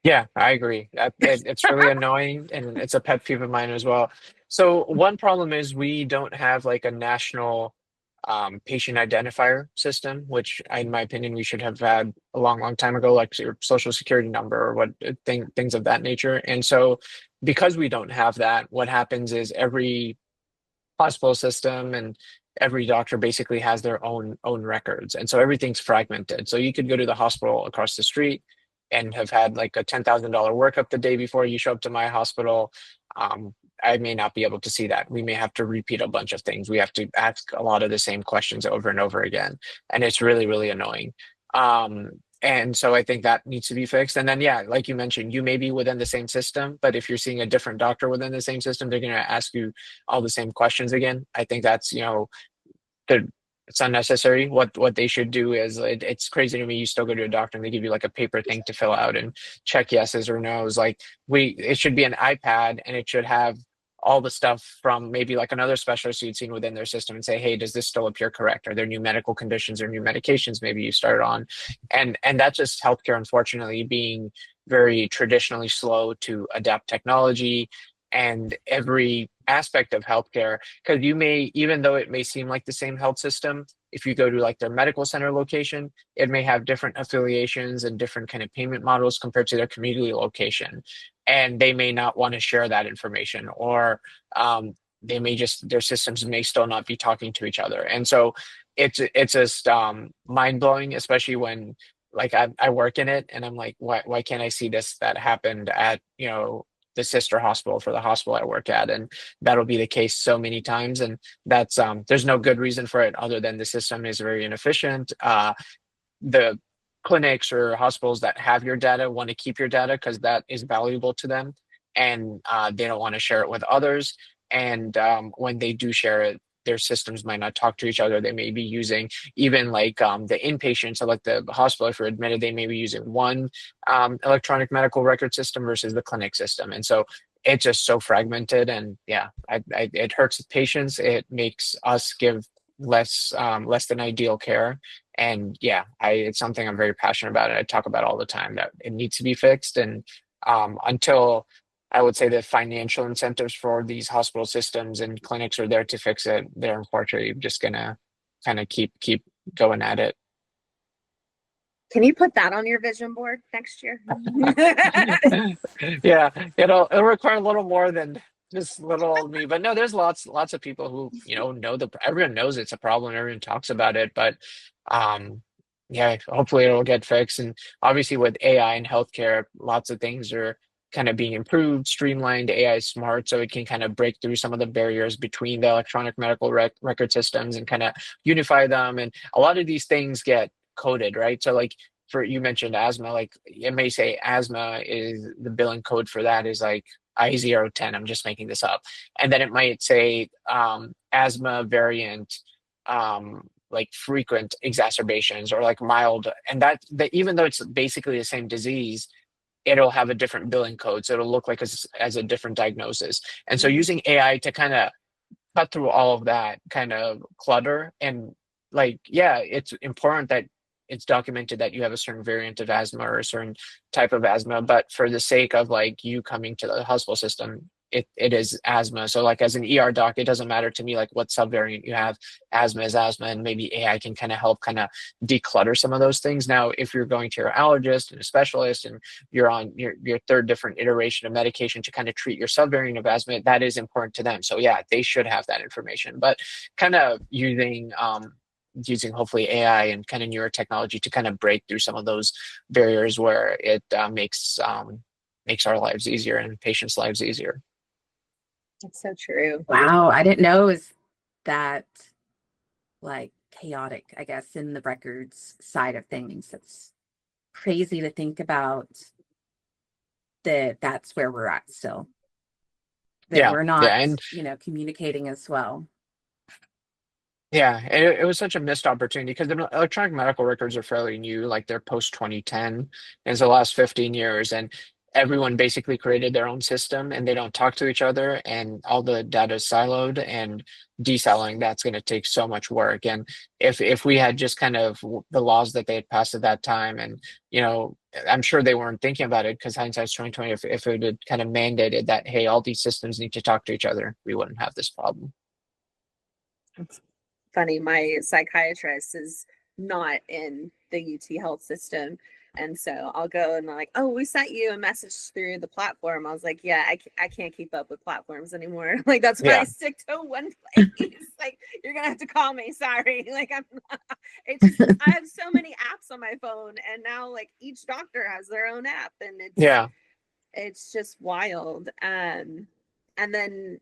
Yeah, I agree. It's really annoying and it's a pet peeve of mine as well. So one problem is we don't have like a national patient identifier system, which in my opinion we should have had a long time ago, like your social security number or things of that nature. And so because we don't have that, what happens is every hospital system and every doctor basically has their own records, and so everything's fragmented. So you could go to the hospital across the street and have had like a $10,000 workup the day before you show up to my hospital. I may not be able to see that. We may have to repeat a bunch of things. We have to ask a lot of the same questions over and over again, and it's really annoying. And so I think that needs to be fixed. And then, yeah, like you mentioned, you may be within the same system, but if you're seeing a different doctor within the same system, they're going to ask you all the same questions again. I think that's, the it's unnecessary. What they should do is it's crazy to me. You still go to a doctor and they give you like a paper thing to fill out and check yeses or nos. Like it should be an iPad and it should have all the stuff from maybe like another specialist you'd seen within their system and say, hey, does this still appear correct? Are there new medical conditions or new medications maybe you started on? And that's just healthcare, unfortunately, being very traditionally slow to adapt technology and every aspect of healthcare. Because even though it may seem like the same health system, if you go to like their medical center location, it may have different affiliations and different kind of payment models compared to their community location. And they may not want to share that information, or their systems may still not be talking to each other. And so it's just mind blowing, especially when like I work in it and I'm like, why can't I see that happened at, the sister hospital for the hospital I work at? And that'll be the case so many times. And that's there's no good reason for it other than the system is very inefficient. The clinics or hospitals that have your data want to keep your data because that is valuable to them, and they don't want to share it with others. And when they do share it, their systems might not talk to each other. They may be using even like the inpatient, so like the hospital, if you're admitted, they may be using one electronic medical record system versus the clinic system. And so it's just so fragmented. And yeah, it hurts the patients. It makes us give less than ideal care. And yeah, it's something I'm very passionate about and I talk about all the time, that it needs to be fixed. And until I would say the financial incentives for these hospital systems and clinics are there to fix it, they're unfortunately just gonna kind of keep going at it. Can you put that on your vision board next year? Yeah, it'll require a little more than just little old me. But no, there's lots of people who, know everyone knows it's a problem, everyone talks about it, but um yeah, hopefully it'll get fixed. And obviously with AI and healthcare, lots of things are kind of being improved, streamlined. AI is smart, so it can kind of break through some of the barriers between the electronic medical record systems and kind of unify them. And a lot of these things get coded, right? So like for you mentioned asthma, like it may say asthma is the billing code for that is like I010. I'm just making this up. And then it might say asthma variant, like frequent exacerbations or like mild. And that even though it's basically the same disease, it'll have a different billing code. So it'll look like as a different diagnosis. And so using AI to kind of cut through all of that kind of clutter and like, yeah, it's important that it's documented that you have a certain variant of asthma or a certain type of asthma, but for the sake of like you coming to the hospital system, it is asthma. So like as an ER doc, it doesn't matter to me like what subvariant you have. Asthma is asthma, and maybe AI can kind of help kind of declutter some of those things. Now, if you're going to your allergist and a specialist and you're on your third different iteration of medication to kind of treat your subvariant of asthma, that is important to them. So yeah, they should have that information. But kind of using hopefully AI and kind of newer technology to kind of break through some of those barriers where it makes our lives easier and patients' lives easier. That's so true. Wow, I didn't know it was that like chaotic, I guess, in the records side of things. It's crazy to think about that's where we're at still. That we're not, and communicating as well. yeah, it was such a missed opportunity because the electronic medical records are fairly new, like they're post 2010, and it's the last 15 years, and everyone basically created their own system and they don't talk to each other, and all the data is siloed, and desiloing that's going to take so much work. And if we had just kind of the laws that they had passed at that time, and I'm sure they weren't thinking about it because hindsight's 2020. If it had kind of mandated that, hey, all these systems need to talk to each other, we wouldn't have this problem. Funny, my psychiatrist is not in the UT health system, and so I'll go and they're like, oh, we sent you a message through the platform. I was like, yeah, I can't keep up with platforms anymore. Like that's why I stick to one place. Like you're gonna have to call me, sorry. Like I'm not, it's just, I have so many apps on my phone, and now like each doctor has their own app, and it's just wild. And then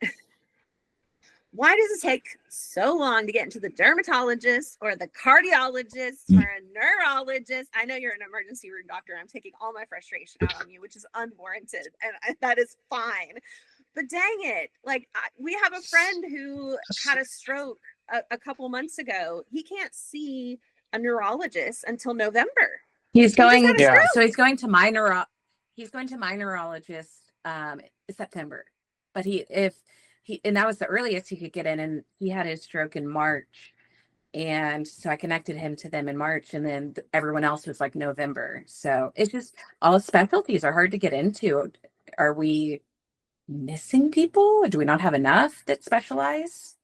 why does it take so long to get into the dermatologist or the cardiologist or a neurologist? I know you're an emergency room doctor. I'm taking all my frustration out on you, which is unwarranted, and that is fine. But dang it, like we have a friend who had a stroke a couple months ago. He can't see a neurologist until November. He's going to my neurologist in September. But and that was the earliest he could get in, and he had his stroke in March. And so I connected him to them in March, and then everyone else was like November. So it's just all specialties are hard to get into. Are we missing people? Do we not have enough that specialize?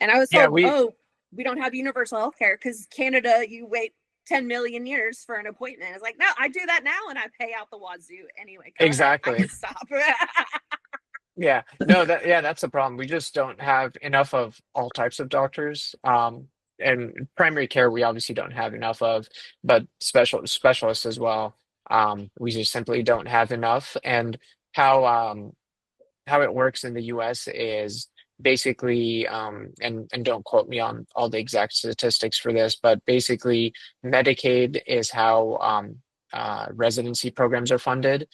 And I was told, we don't have universal health care because Canada, you wait 10 million years for an appointment. It's like, no, I do that now and I pay out the wazoo anyway. Exactly. I can stop. Yeah, no, that's the problem. We just don't have enough of all types of doctors. And primary care, we obviously don't have enough of, but specialists as well. We just simply don't have enough. And how it works in the US is basically, and don't quote me on all the exact statistics for this, but basically Medicaid is how residency programs are funded.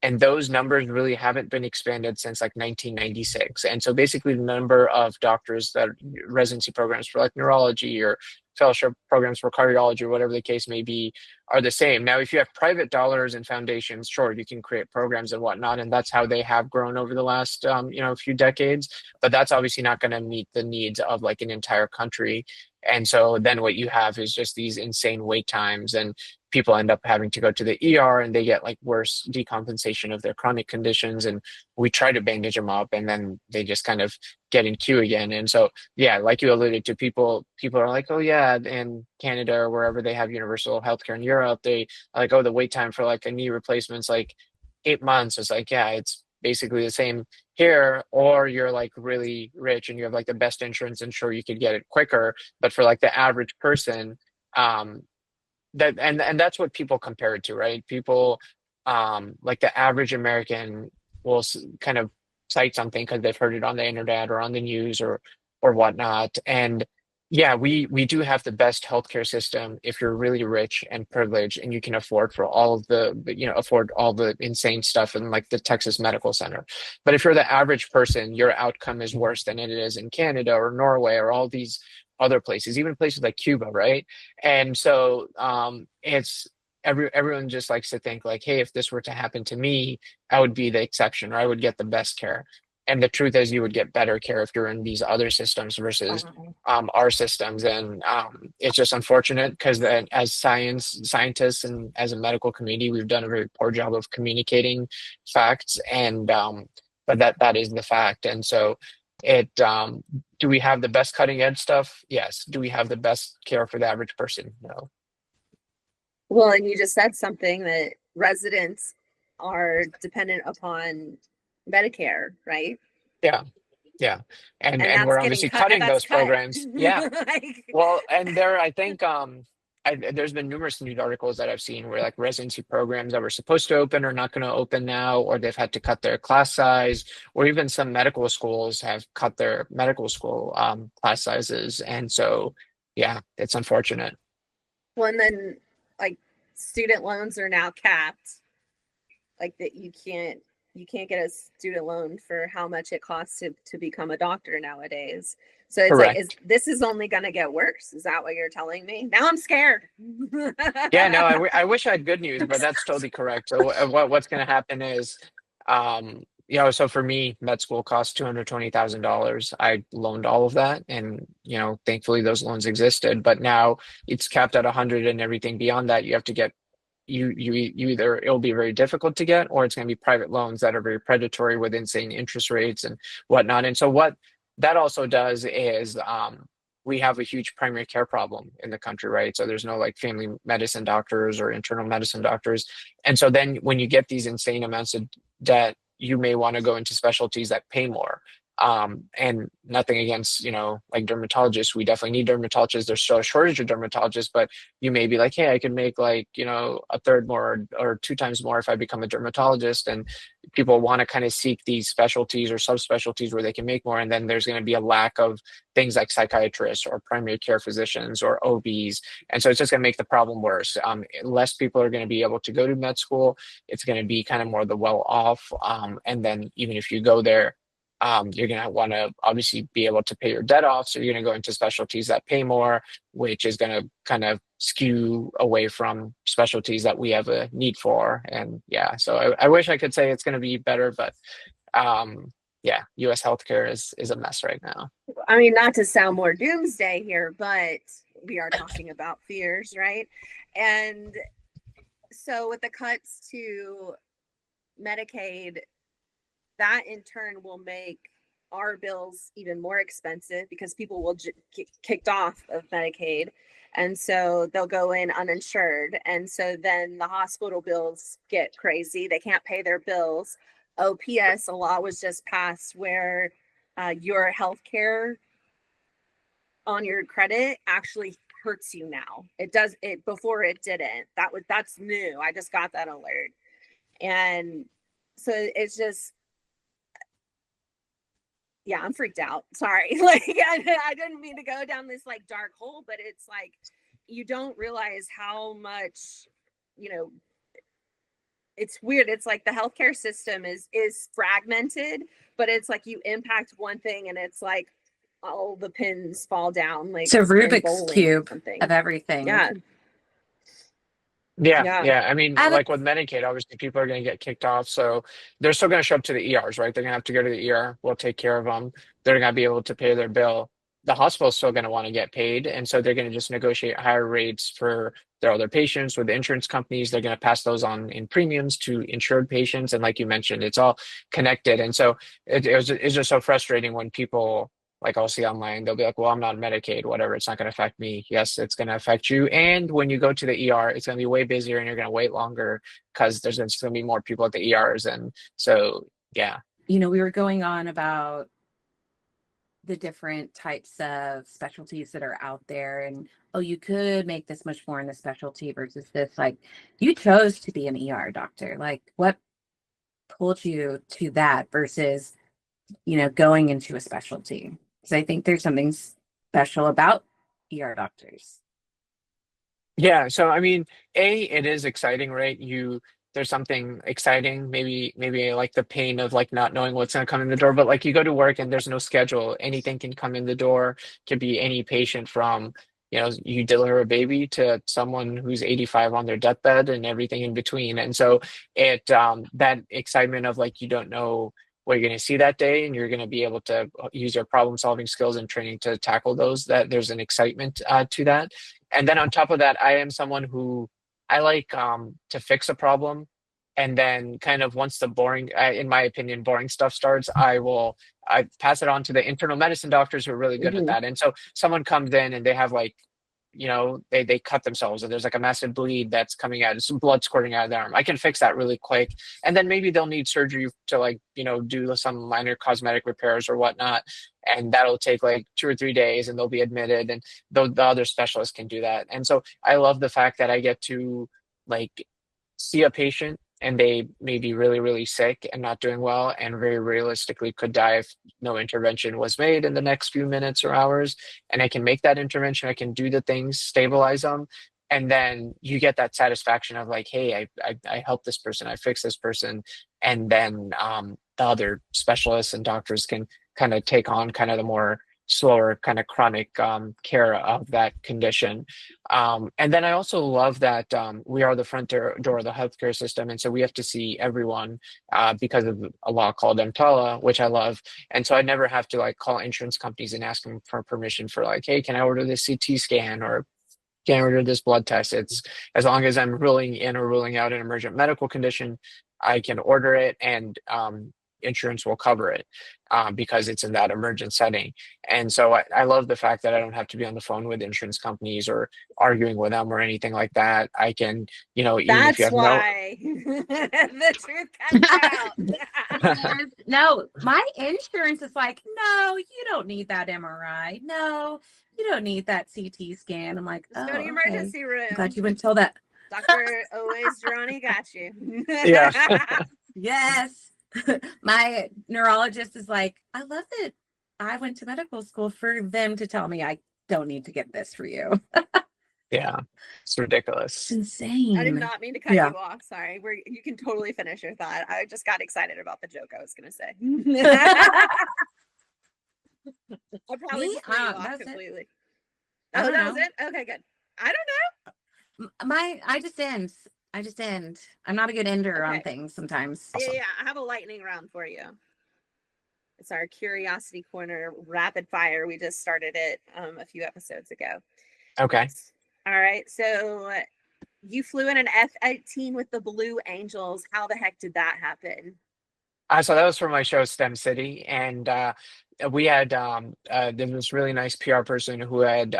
And those numbers really haven't been expanded since like 1996. And so basically the number of doctors that residency programs for like neurology or fellowship programs for cardiology or whatever the case may be are the same. Now, if you have private dollars and foundations, sure, you can create programs and whatnot. And that's how they have grown over the last, few decades. But that's obviously not going to meet the needs of like an entire country. And so then what you have is just these insane wait times, and people end up having to go to the ER and they get like worse decompensation of their chronic conditions. And we try to bandage them up and then they just kind of get in queue again. And so, yeah, like you alluded to, people are like, oh yeah, in Canada or wherever they have universal healthcare in Europe, they are like, oh, the wait time for like a knee replacement's like 8 months. It's like, yeah, it's basically the same here. Or you're like really rich and you have like the best insurance and sure you could get it quicker. But for like the average person, um, that and that's what people compare it to, right? People like the average American will kind of cite something because they've heard it on the internet or on the news or whatnot. And yeah, we do have the best healthcare system if you're really rich and privileged and you can afford for all of afford all the insane stuff in like the Texas Medical Center. But if you're the average person, your outcome is worse than it is in Canada or Norway or all these other places, even places like Cuba, right? And so it's everyone just likes to think like, hey, if this were to happen to me, I would be the exception or I would get the best care. And the truth is you would get better care if you're in these other systems versus our systems. And it's just unfortunate because then as scientists and as a medical community, we've done a very poor job of communicating facts. And but that is the fact. And so it do we have the best cutting edge stuff? Yes. Do we have the best care for the average person? No. Well, and you just said something that residents are dependent upon Medicare, right? Yeah. Yeah. And that's we're getting obviously cut, cutting and that's those cut. programs. Yeah. Like, Well, and there, I think there's been numerous news articles that I've seen where like residency programs that were supposed to open are not going to open now, or they've had to cut their class size, or even some medical schools have cut their medical school class sizes. And so, yeah, it's unfortunate. well, and then like student loans are now capped, like that you can't get a student loan for how much it costs to become a doctor nowadays. So it's Correct. like, this is only going to get worse. Is that what you're telling me? Now I'm scared. Yeah, no, I wish I had good news, but that's totally correct. So what's going to happen is, so for me, med school cost $220,000. I loaned all of that, and thankfully those loans existed. But now it's capped at 100, and everything beyond that, you have to get you either it'll be very difficult to get, or it's going to be private loans that are very predatory with insane interest rates and whatnot. And so what that also does is we have a huge primary care problem in the country, right? So there's no like family medicine doctors or internal medicine doctors. And so then when you get these insane amounts of debt, you may want to go into specialties that pay more. And nothing against, like dermatologists. We definitely need dermatologists. There's still a shortage of dermatologists, but you may be like, hey, I can make like, a third more or 2 times more if I become a dermatologist. And people want to kind of seek these specialties or subspecialties where they can make more. And then there's going to be a lack of things like psychiatrists or primary care physicians or OBs. And so it's just going to make the problem worse. Less people are going to be able to go to med school. It's going to be kind of more the well off. And then even if you go there, you're going to want to obviously be able to pay your debt off. So you're going to go into specialties that pay more, which is going to kind of skew away from specialties that we have a need for. And yeah, so I wish I could say it's going to be better, but US healthcare is a mess right now. I mean, not to sound more doomsday here, but we are talking about fears, right? And so with the cuts to Medicaid, that in turn will make our bills even more expensive because people will get kicked off of Medicaid. And so they'll go in uninsured. And so then the hospital bills get crazy. They can't pay their bills. OPS, a law was just passed where your health care on your credit actually hurts you now. It does it before it didn't. That's new. I just got that alert. And so it's just, yeah, I'm freaked out. Sorry. Like I didn't mean to go down this like dark hole, but it's like you don't realize how much, it's weird. It's like the healthcare system is fragmented, but it's like you impact one thing and it's like all the pins fall down. Like it's a Rubik's cube of everything. Yeah. Yeah. I mean, like with Medicaid, obviously people are going to get kicked off. So they're still going to show up to the ERs, right? They're going to have to go to the ER. We'll take care of them. They're going to be able to pay their bill. the hospital's still going to want to get paid. And so they're going to just negotiate higher rates for their other patients with the insurance companies. They're going to pass those on in premiums to insured patients. And like you mentioned, it's all connected. And so it's just so frustrating when people, like I'll see online, they'll be like, well, I'm not on Medicaid, whatever. It's not going to affect me. Yes, it's going to affect you. And when you go to the ER, it's going to be way busier and you're going to wait longer because there's going to be more people at the ERs. And so, yeah. You know, we were going on about the different types of specialties that are out there, and oh, you could make this much more in the specialty versus this. Like, you chose to be an ER doctor. Like, what pulled you to that versus, you know, going into a specialty? Because I think there's something special about ER doctors. Yeah, so I mean, it is exciting, right? There's something exciting, maybe like the pain of like not knowing what's gonna come in the door, but like you go to work and there's no schedule. Anything can come in the door, could be any patient from, you deliver a baby to someone who's 85 on their deathbed and everything in between. And so that excitement of like you don't know what you're going to see that day, and you're going to be able to use your problem solving skills and training to tackle those, that there's an excitement to that. And then on top of that, I am someone who I like to fix a problem. And then kind of once the boring, in my opinion, boring stuff starts, I pass it on to the internal medicine doctors who are really good at that. And so someone comes in and they have like, they cut themselves and there's like a massive bleed that's coming out, some blood squirting out of their arm. I can fix that really quick. And then maybe they'll need surgery to like, do some minor cosmetic repairs or whatnot. And that'll take like 2 or 3 days and they'll be admitted, and the other specialists can do that. And so I love the fact that I get to like see a patient and they may be really, really sick and not doing well, and very realistically could die if no intervention was made in the next few minutes or hours. And I can make that intervention. I can do the things, stabilize them. And then you get that satisfaction of like, hey, I helped this person, I fixed this person. And then the other specialists and doctors can kind of take on kind of the more slower kind of chronic care of that condition. And then I also love that we are the front door of the healthcare system. And so we have to see everyone because of a law called EMTALA, which I love. And so I never have to like call insurance companies and ask them for permission for like, hey, can I order this CT scan, or can I order this blood test? It's as long as I'm ruling in or ruling out an emergent medical condition, I can order it, and insurance will cover it because it's in that emergent setting. And so I love the fact that I don't have to be on the phone with insurance companies or arguing with them or anything like that. I can, even That's if you have why the truth comes out. No, my insurance is like, no, you don't need that MRI. No, you don't need that CT scan. I'm like, Just go to the emergency room. I'm glad you wouldn't tell that. Dr. Owais Durrani got you. Yeah. Yes. My neurologist is like, I love that I went to medical school for them to tell me I don't need to get this for you. Yeah, it's ridiculous. It's insane. I did not mean to cut you off. Sorry. You can totally finish your thought. I just got excited about the joke I was going to say. I probably just cut you off completely. Oh, that was it? Okay, good. I don't know. I just end. I'm not a good ender on things sometimes. Yeah, I have a lightning round for you. It's our curiosity corner rapid fire. We just started it a few episodes ago. Okay. All right. So you flew in an F-18 with the Blue Angels. How the heck did that happen? So that was for my show STEM City, and we had there was this really nice PR person who had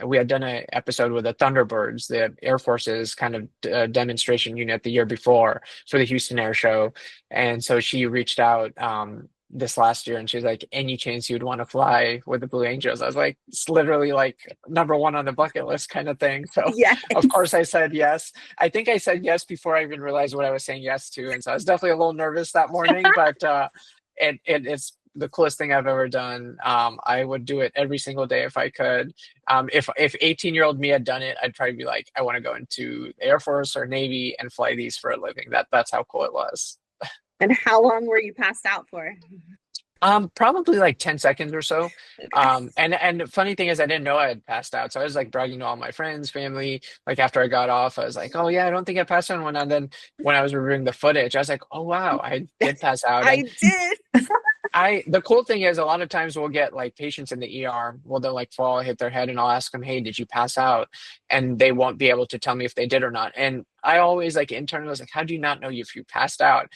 we had done an episode with the Thunderbirds, the Air Force's kind of demonstration unit the year before for the Houston Air Show, and so she reached out this last year and she's like, any chance you'd want to fly with the Blue Angels? I was like, it's literally like #1 on the bucket list kind of thing. So yes. Of course I said yes. I think I said yes before I even realized what I was saying yes to, and so I was definitely a little nervous that morning, but it's the coolest thing I've ever done. I would do it every single day if I could. If 18-year-old me had done it, I'd probably be like, I want to go into the Air Force or Navy and fly these for a living. That's how cool it was. And how long were you passed out for? Probably like 10 seconds or so. And the funny thing is I didn't know I had passed out. So I was like bragging to all my friends, family, like after I got off, I was like, oh yeah, I don't think I passed out. And then when I was reviewing the footage, I was like, oh wow, I did pass out. I did. The cool thing is a lot of times we'll get like patients in the ER, well, they'll like fall, hit their head, and I'll ask them, hey, did you pass out? And they won't be able to tell me if they did or not. And I always like internally was like, how do you not know if you passed out?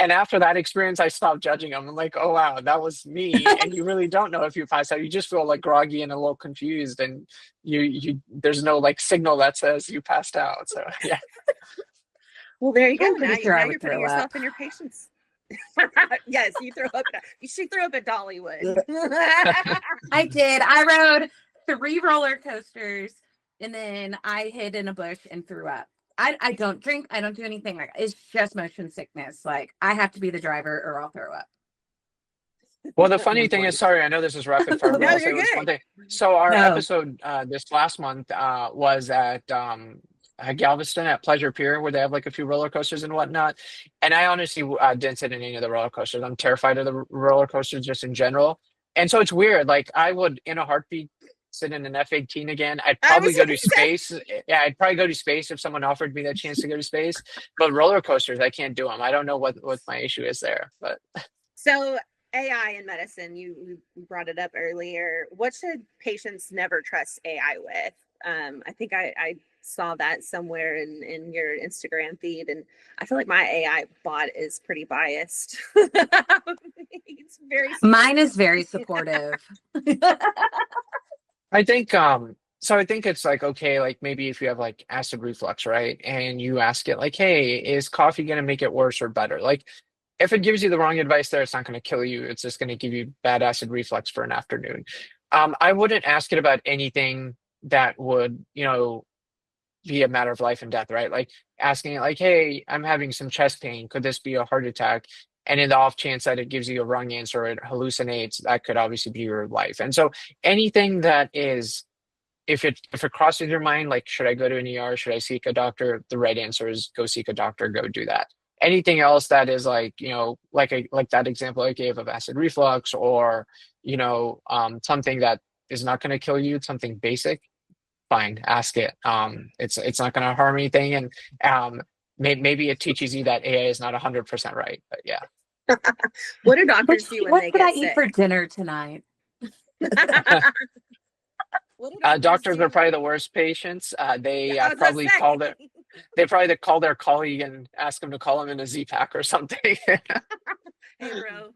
And after that experience, I stopped judging them. I'm like, oh wow, that was me. And you really don't know if you passed out. You just feel like groggy and a little confused, and there's no like signal that says you passed out. So yeah. Well, there you go. I'm pretty Now, sure I now would you're putting throw yourself up. in your patients. Yes, you throw up. She threw up at Dollywood. I did. I rode 3 roller coasters and then I hid in a bush and threw up. I don't drink. I don't do anything like that. It's just motion sickness. Like I have to be the driver or I'll throw up. Well, the funny thing is, sorry, I know this is rapid fire, but No, I'll you're say this one good. thing. So our No. episode this last month was at Galveston at Pleasure Pier, where they have like a few roller coasters and whatnot. And I honestly didn't sit in any of the roller coasters. I'm terrified of the roller coasters just in general. And so it's weird. Like I would, in a heartbeat, sit in an F-18 again. I'd I probably was go gonna to say. space. Yeah, I'd probably go to space if someone offered me that chance to go to space. But roller coasters, I can't do them. I don't know what my issue is there, but. So AI in medicine, you brought it up earlier. What should patients never trust AI with? I think I saw that somewhere in your Instagram feed, and I feel like my AI bot is pretty biased. It's very Mine is very supportive. I think so I think it's like okay, like maybe if you have like acid reflux, right? And you ask it like, hey, is coffee gonna make it worse or better? Like if it gives you the wrong advice there, it's not gonna kill you. It's just gonna give you bad acid reflux for an afternoon. I wouldn't ask it about anything that would, be a matter of life and death, right? Like asking it like, hey, I'm having some chest pain. Could this be a heart attack? And in the off chance that it gives you a wrong answer, it hallucinates, that could obviously be your life. And so anything that is if it crosses your mind, like, should I go to an ER? Should I seek a doctor? The right answer is go seek a doctor, go do that. Anything else that is like, like that example I gave of acid reflux or, something that is not going to kill you, something basic, fine, ask it. It's not going to harm anything. And maybe it teaches you that AI is not 100% right, but yeah. What do doctors do when What they could I get eat sick? for dinner tonight? What do Doctors do? are probably the worst patients. They I was gonna probably say. they probably call their colleague and ask them to call them in a Z-Pack or something. Hey, bro.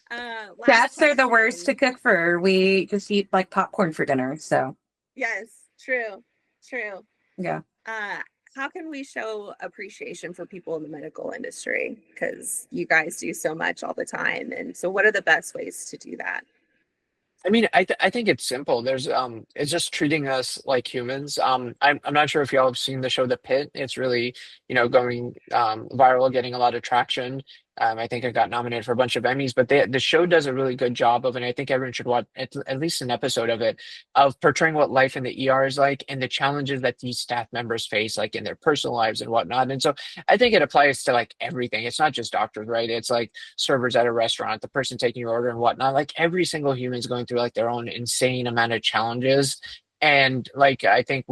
Last Chefs are the worst to question. cook for. We just eat like popcorn for dinner. So Yes, true, true. yeah. Uh, how can we show appreciation for people in the medical industry? Because you guys do so much all the time. And so what are the best ways to do that? I mean, I think it's simple. It's just treating us like humans. I'm not sure if y'all have seen the show The Pit. It's really, going viral, getting a lot of traction. I think it got nominated for a bunch of Emmys, but the show does a really good job of, and I think everyone should watch at least an episode of it, of portraying what life in the ER is like and the challenges that these staff members face, like in their personal lives and whatnot. And so I think it applies to like everything. It's not just doctors, right? It's like servers at a restaurant, the person taking your order and whatnot. Like every single human is going through like their own insane amount of challenges. And like I think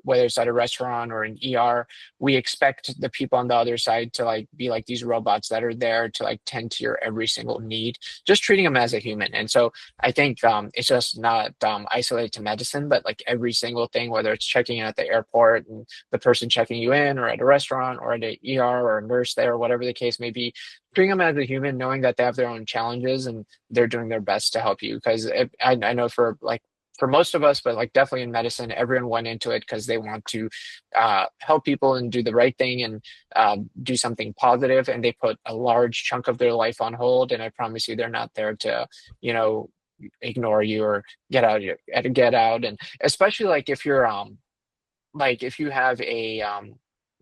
whether it's at a restaurant or an ER, we expect the people on the other side to like be like these robots that are there to like tend to your every single need, just treating them as a human. And so I think it's just not isolated to medicine, but like every single thing, whether it's checking in at the airport and the person checking you in, or at a restaurant, or at an ER, or a nurse there, whatever the case may be, treating them as a human, knowing that they have their own challenges and they're doing their best to help you. Because I know for most of us, but like definitely in medicine, everyone went into it because they want to help people and do the right thing and do something positive, and they put a large chunk of their life on hold. And I promise you, they're not there to, ignore you or get out. And especially like if you're like if you have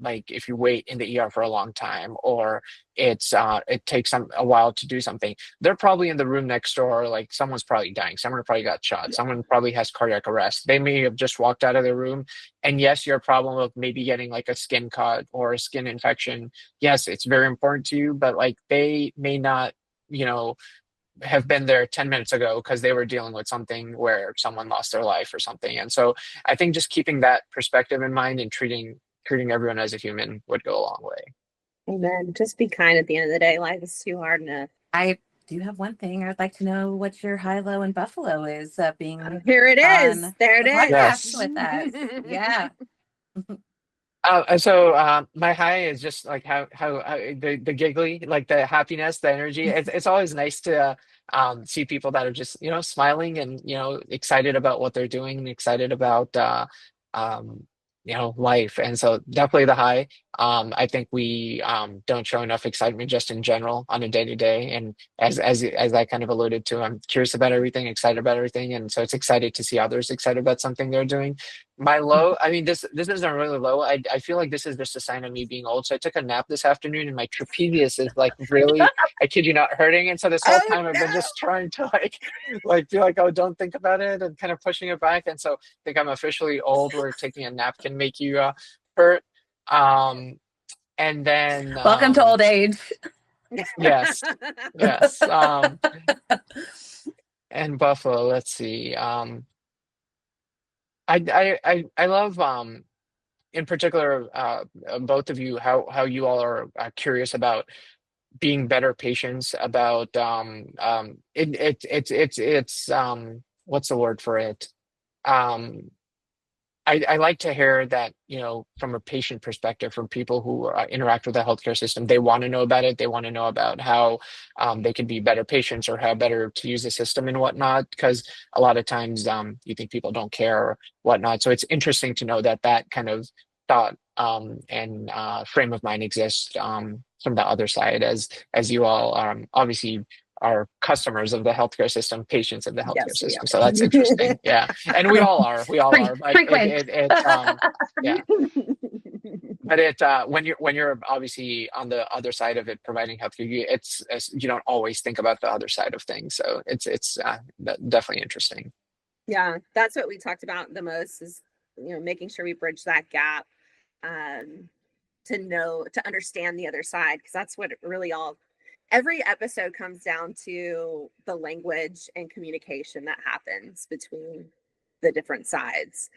like if you wait in the ER for a long time, or it takes a while to do something, they're probably in the room next door, like someone's probably dying, someone probably got shot, someone probably has cardiac arrest, they may have just walked out of the room. And yes, your problem of maybe getting like a skin cut or a skin infection, yes, it's very important to you, but like they may not, have been there 10 minutes ago because they were dealing with something where someone lost their life or something. And so I think just keeping that perspective in mind and treating everyone as a human would go a long way. Amen. Just be kind at the end of the day. Life is too hard enough. I do have one thing. I'd like to know what your high, low, in Buffalo is being Here it is. on There it the is. podcast Yes. with us. Yeah. My high is just like how the giggly, like the happiness, the energy. It's always nice to see people that are just smiling and excited about what they're doing and excited about um life. And so definitely the high. I think we don't show enough excitement just in general on a day to day. And as I kind of alluded to, I'm curious about everything, excited about everything, and so it's excited to see others excited about something they're doing. My low, I mean, this isn't really low. I feel like this is just a sign of me being old. So I took a nap this afternoon, and my trapezius is like really, I kid you not, hurting. And so this whole Oh, time I've been no. just trying to like be like, oh, don't think about it, and kind of pushing it back. And so I think I'm officially old, where taking a nap can make you hurt. And then Welcome to old age. yes, yes. And Buffalo. Let's see. I love in particular both of you, how you all are curious about being better patients, about it's what's the word for it, um I like to hear that, from a patient perspective, from people who interact with the healthcare system, they want to know about it. They want to know about how they can be better patients, or how better to use the system and whatnot. Because a lot of times you think people don't care or whatnot. So it's interesting to know that that kind of thought and frame of mind exists from the other side, as you all obviously are customers of the healthcare system, patients of the healthcare Yes, we system. are. So that's interesting. Yeah. And we all are. We all are. But yeah. But when you're obviously on the other side of it, providing healthcare, you don't always think about the other side of things. So it's definitely interesting. Yeah, that's what we talked about the most is, making sure we bridge that gap, to understand the other side, because that's what it really every episode comes down to the language and communication that happens between the different sides.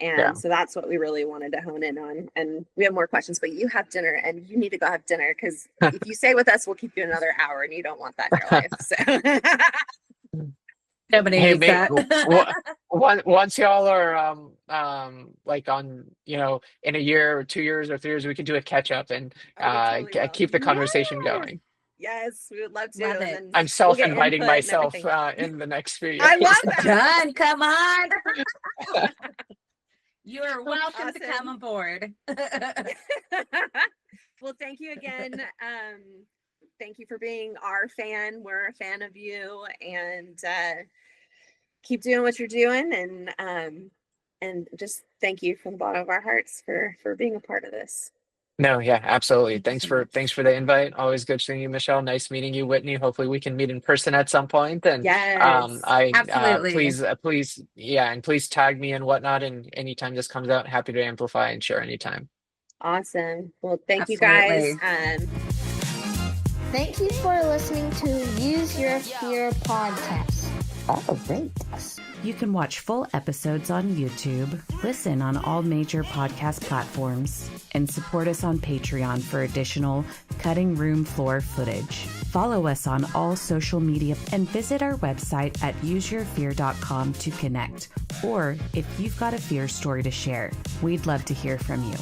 Yeah. And so that's what we really wanted to hone in on. And we have more questions, but you have dinner and you need to go have dinner, because if you stay with us, we'll keep you another hour, and you don't want that in your life. So Nobody Hey, needs mate, that. once y'all are like on, in a year or 2 years or 3 years, we could do a catch up and oh, we totally will. keep the conversation Yeah. going. Yes, we would love to. Love and it. then I'm we'll get self-inviting input and myself everything. in the next few years. I love that. Done. Come on. You are welcome to come Awesome. aboard. Well, thank you again. Thank you for being our fan. We're a fan of you, and keep doing what you're doing. And just thank you from the bottom of our hearts for being a part of this. No, yeah, absolutely. Thank you so much. Thanks for the invite. Always good seeing you, Michelle. Nice meeting you, Whitney. Hopefully we can meet in person at some point. And Yes, Absolutely. please, yeah, and please tag me and whatnot. And anytime this comes out, happy to amplify and share anytime. awesome. Well, thank you Absolutely. guys. Thank you for listening to Use Your Fear podcast. Oh, great. You can watch full episodes on YouTube, listen on all major podcast platforms, and support us on Patreon for additional cutting room floor footage. Follow us on all social media and visit our website at useyourfear.com to connect. Or if you've got a fear story to share, we'd love to hear from you.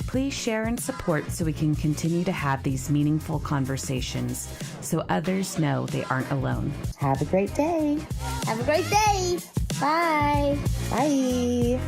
Please share and support so we can continue to have these meaningful conversations so others know they aren't alone. Have a great day. Have a great day. Bye. Bye.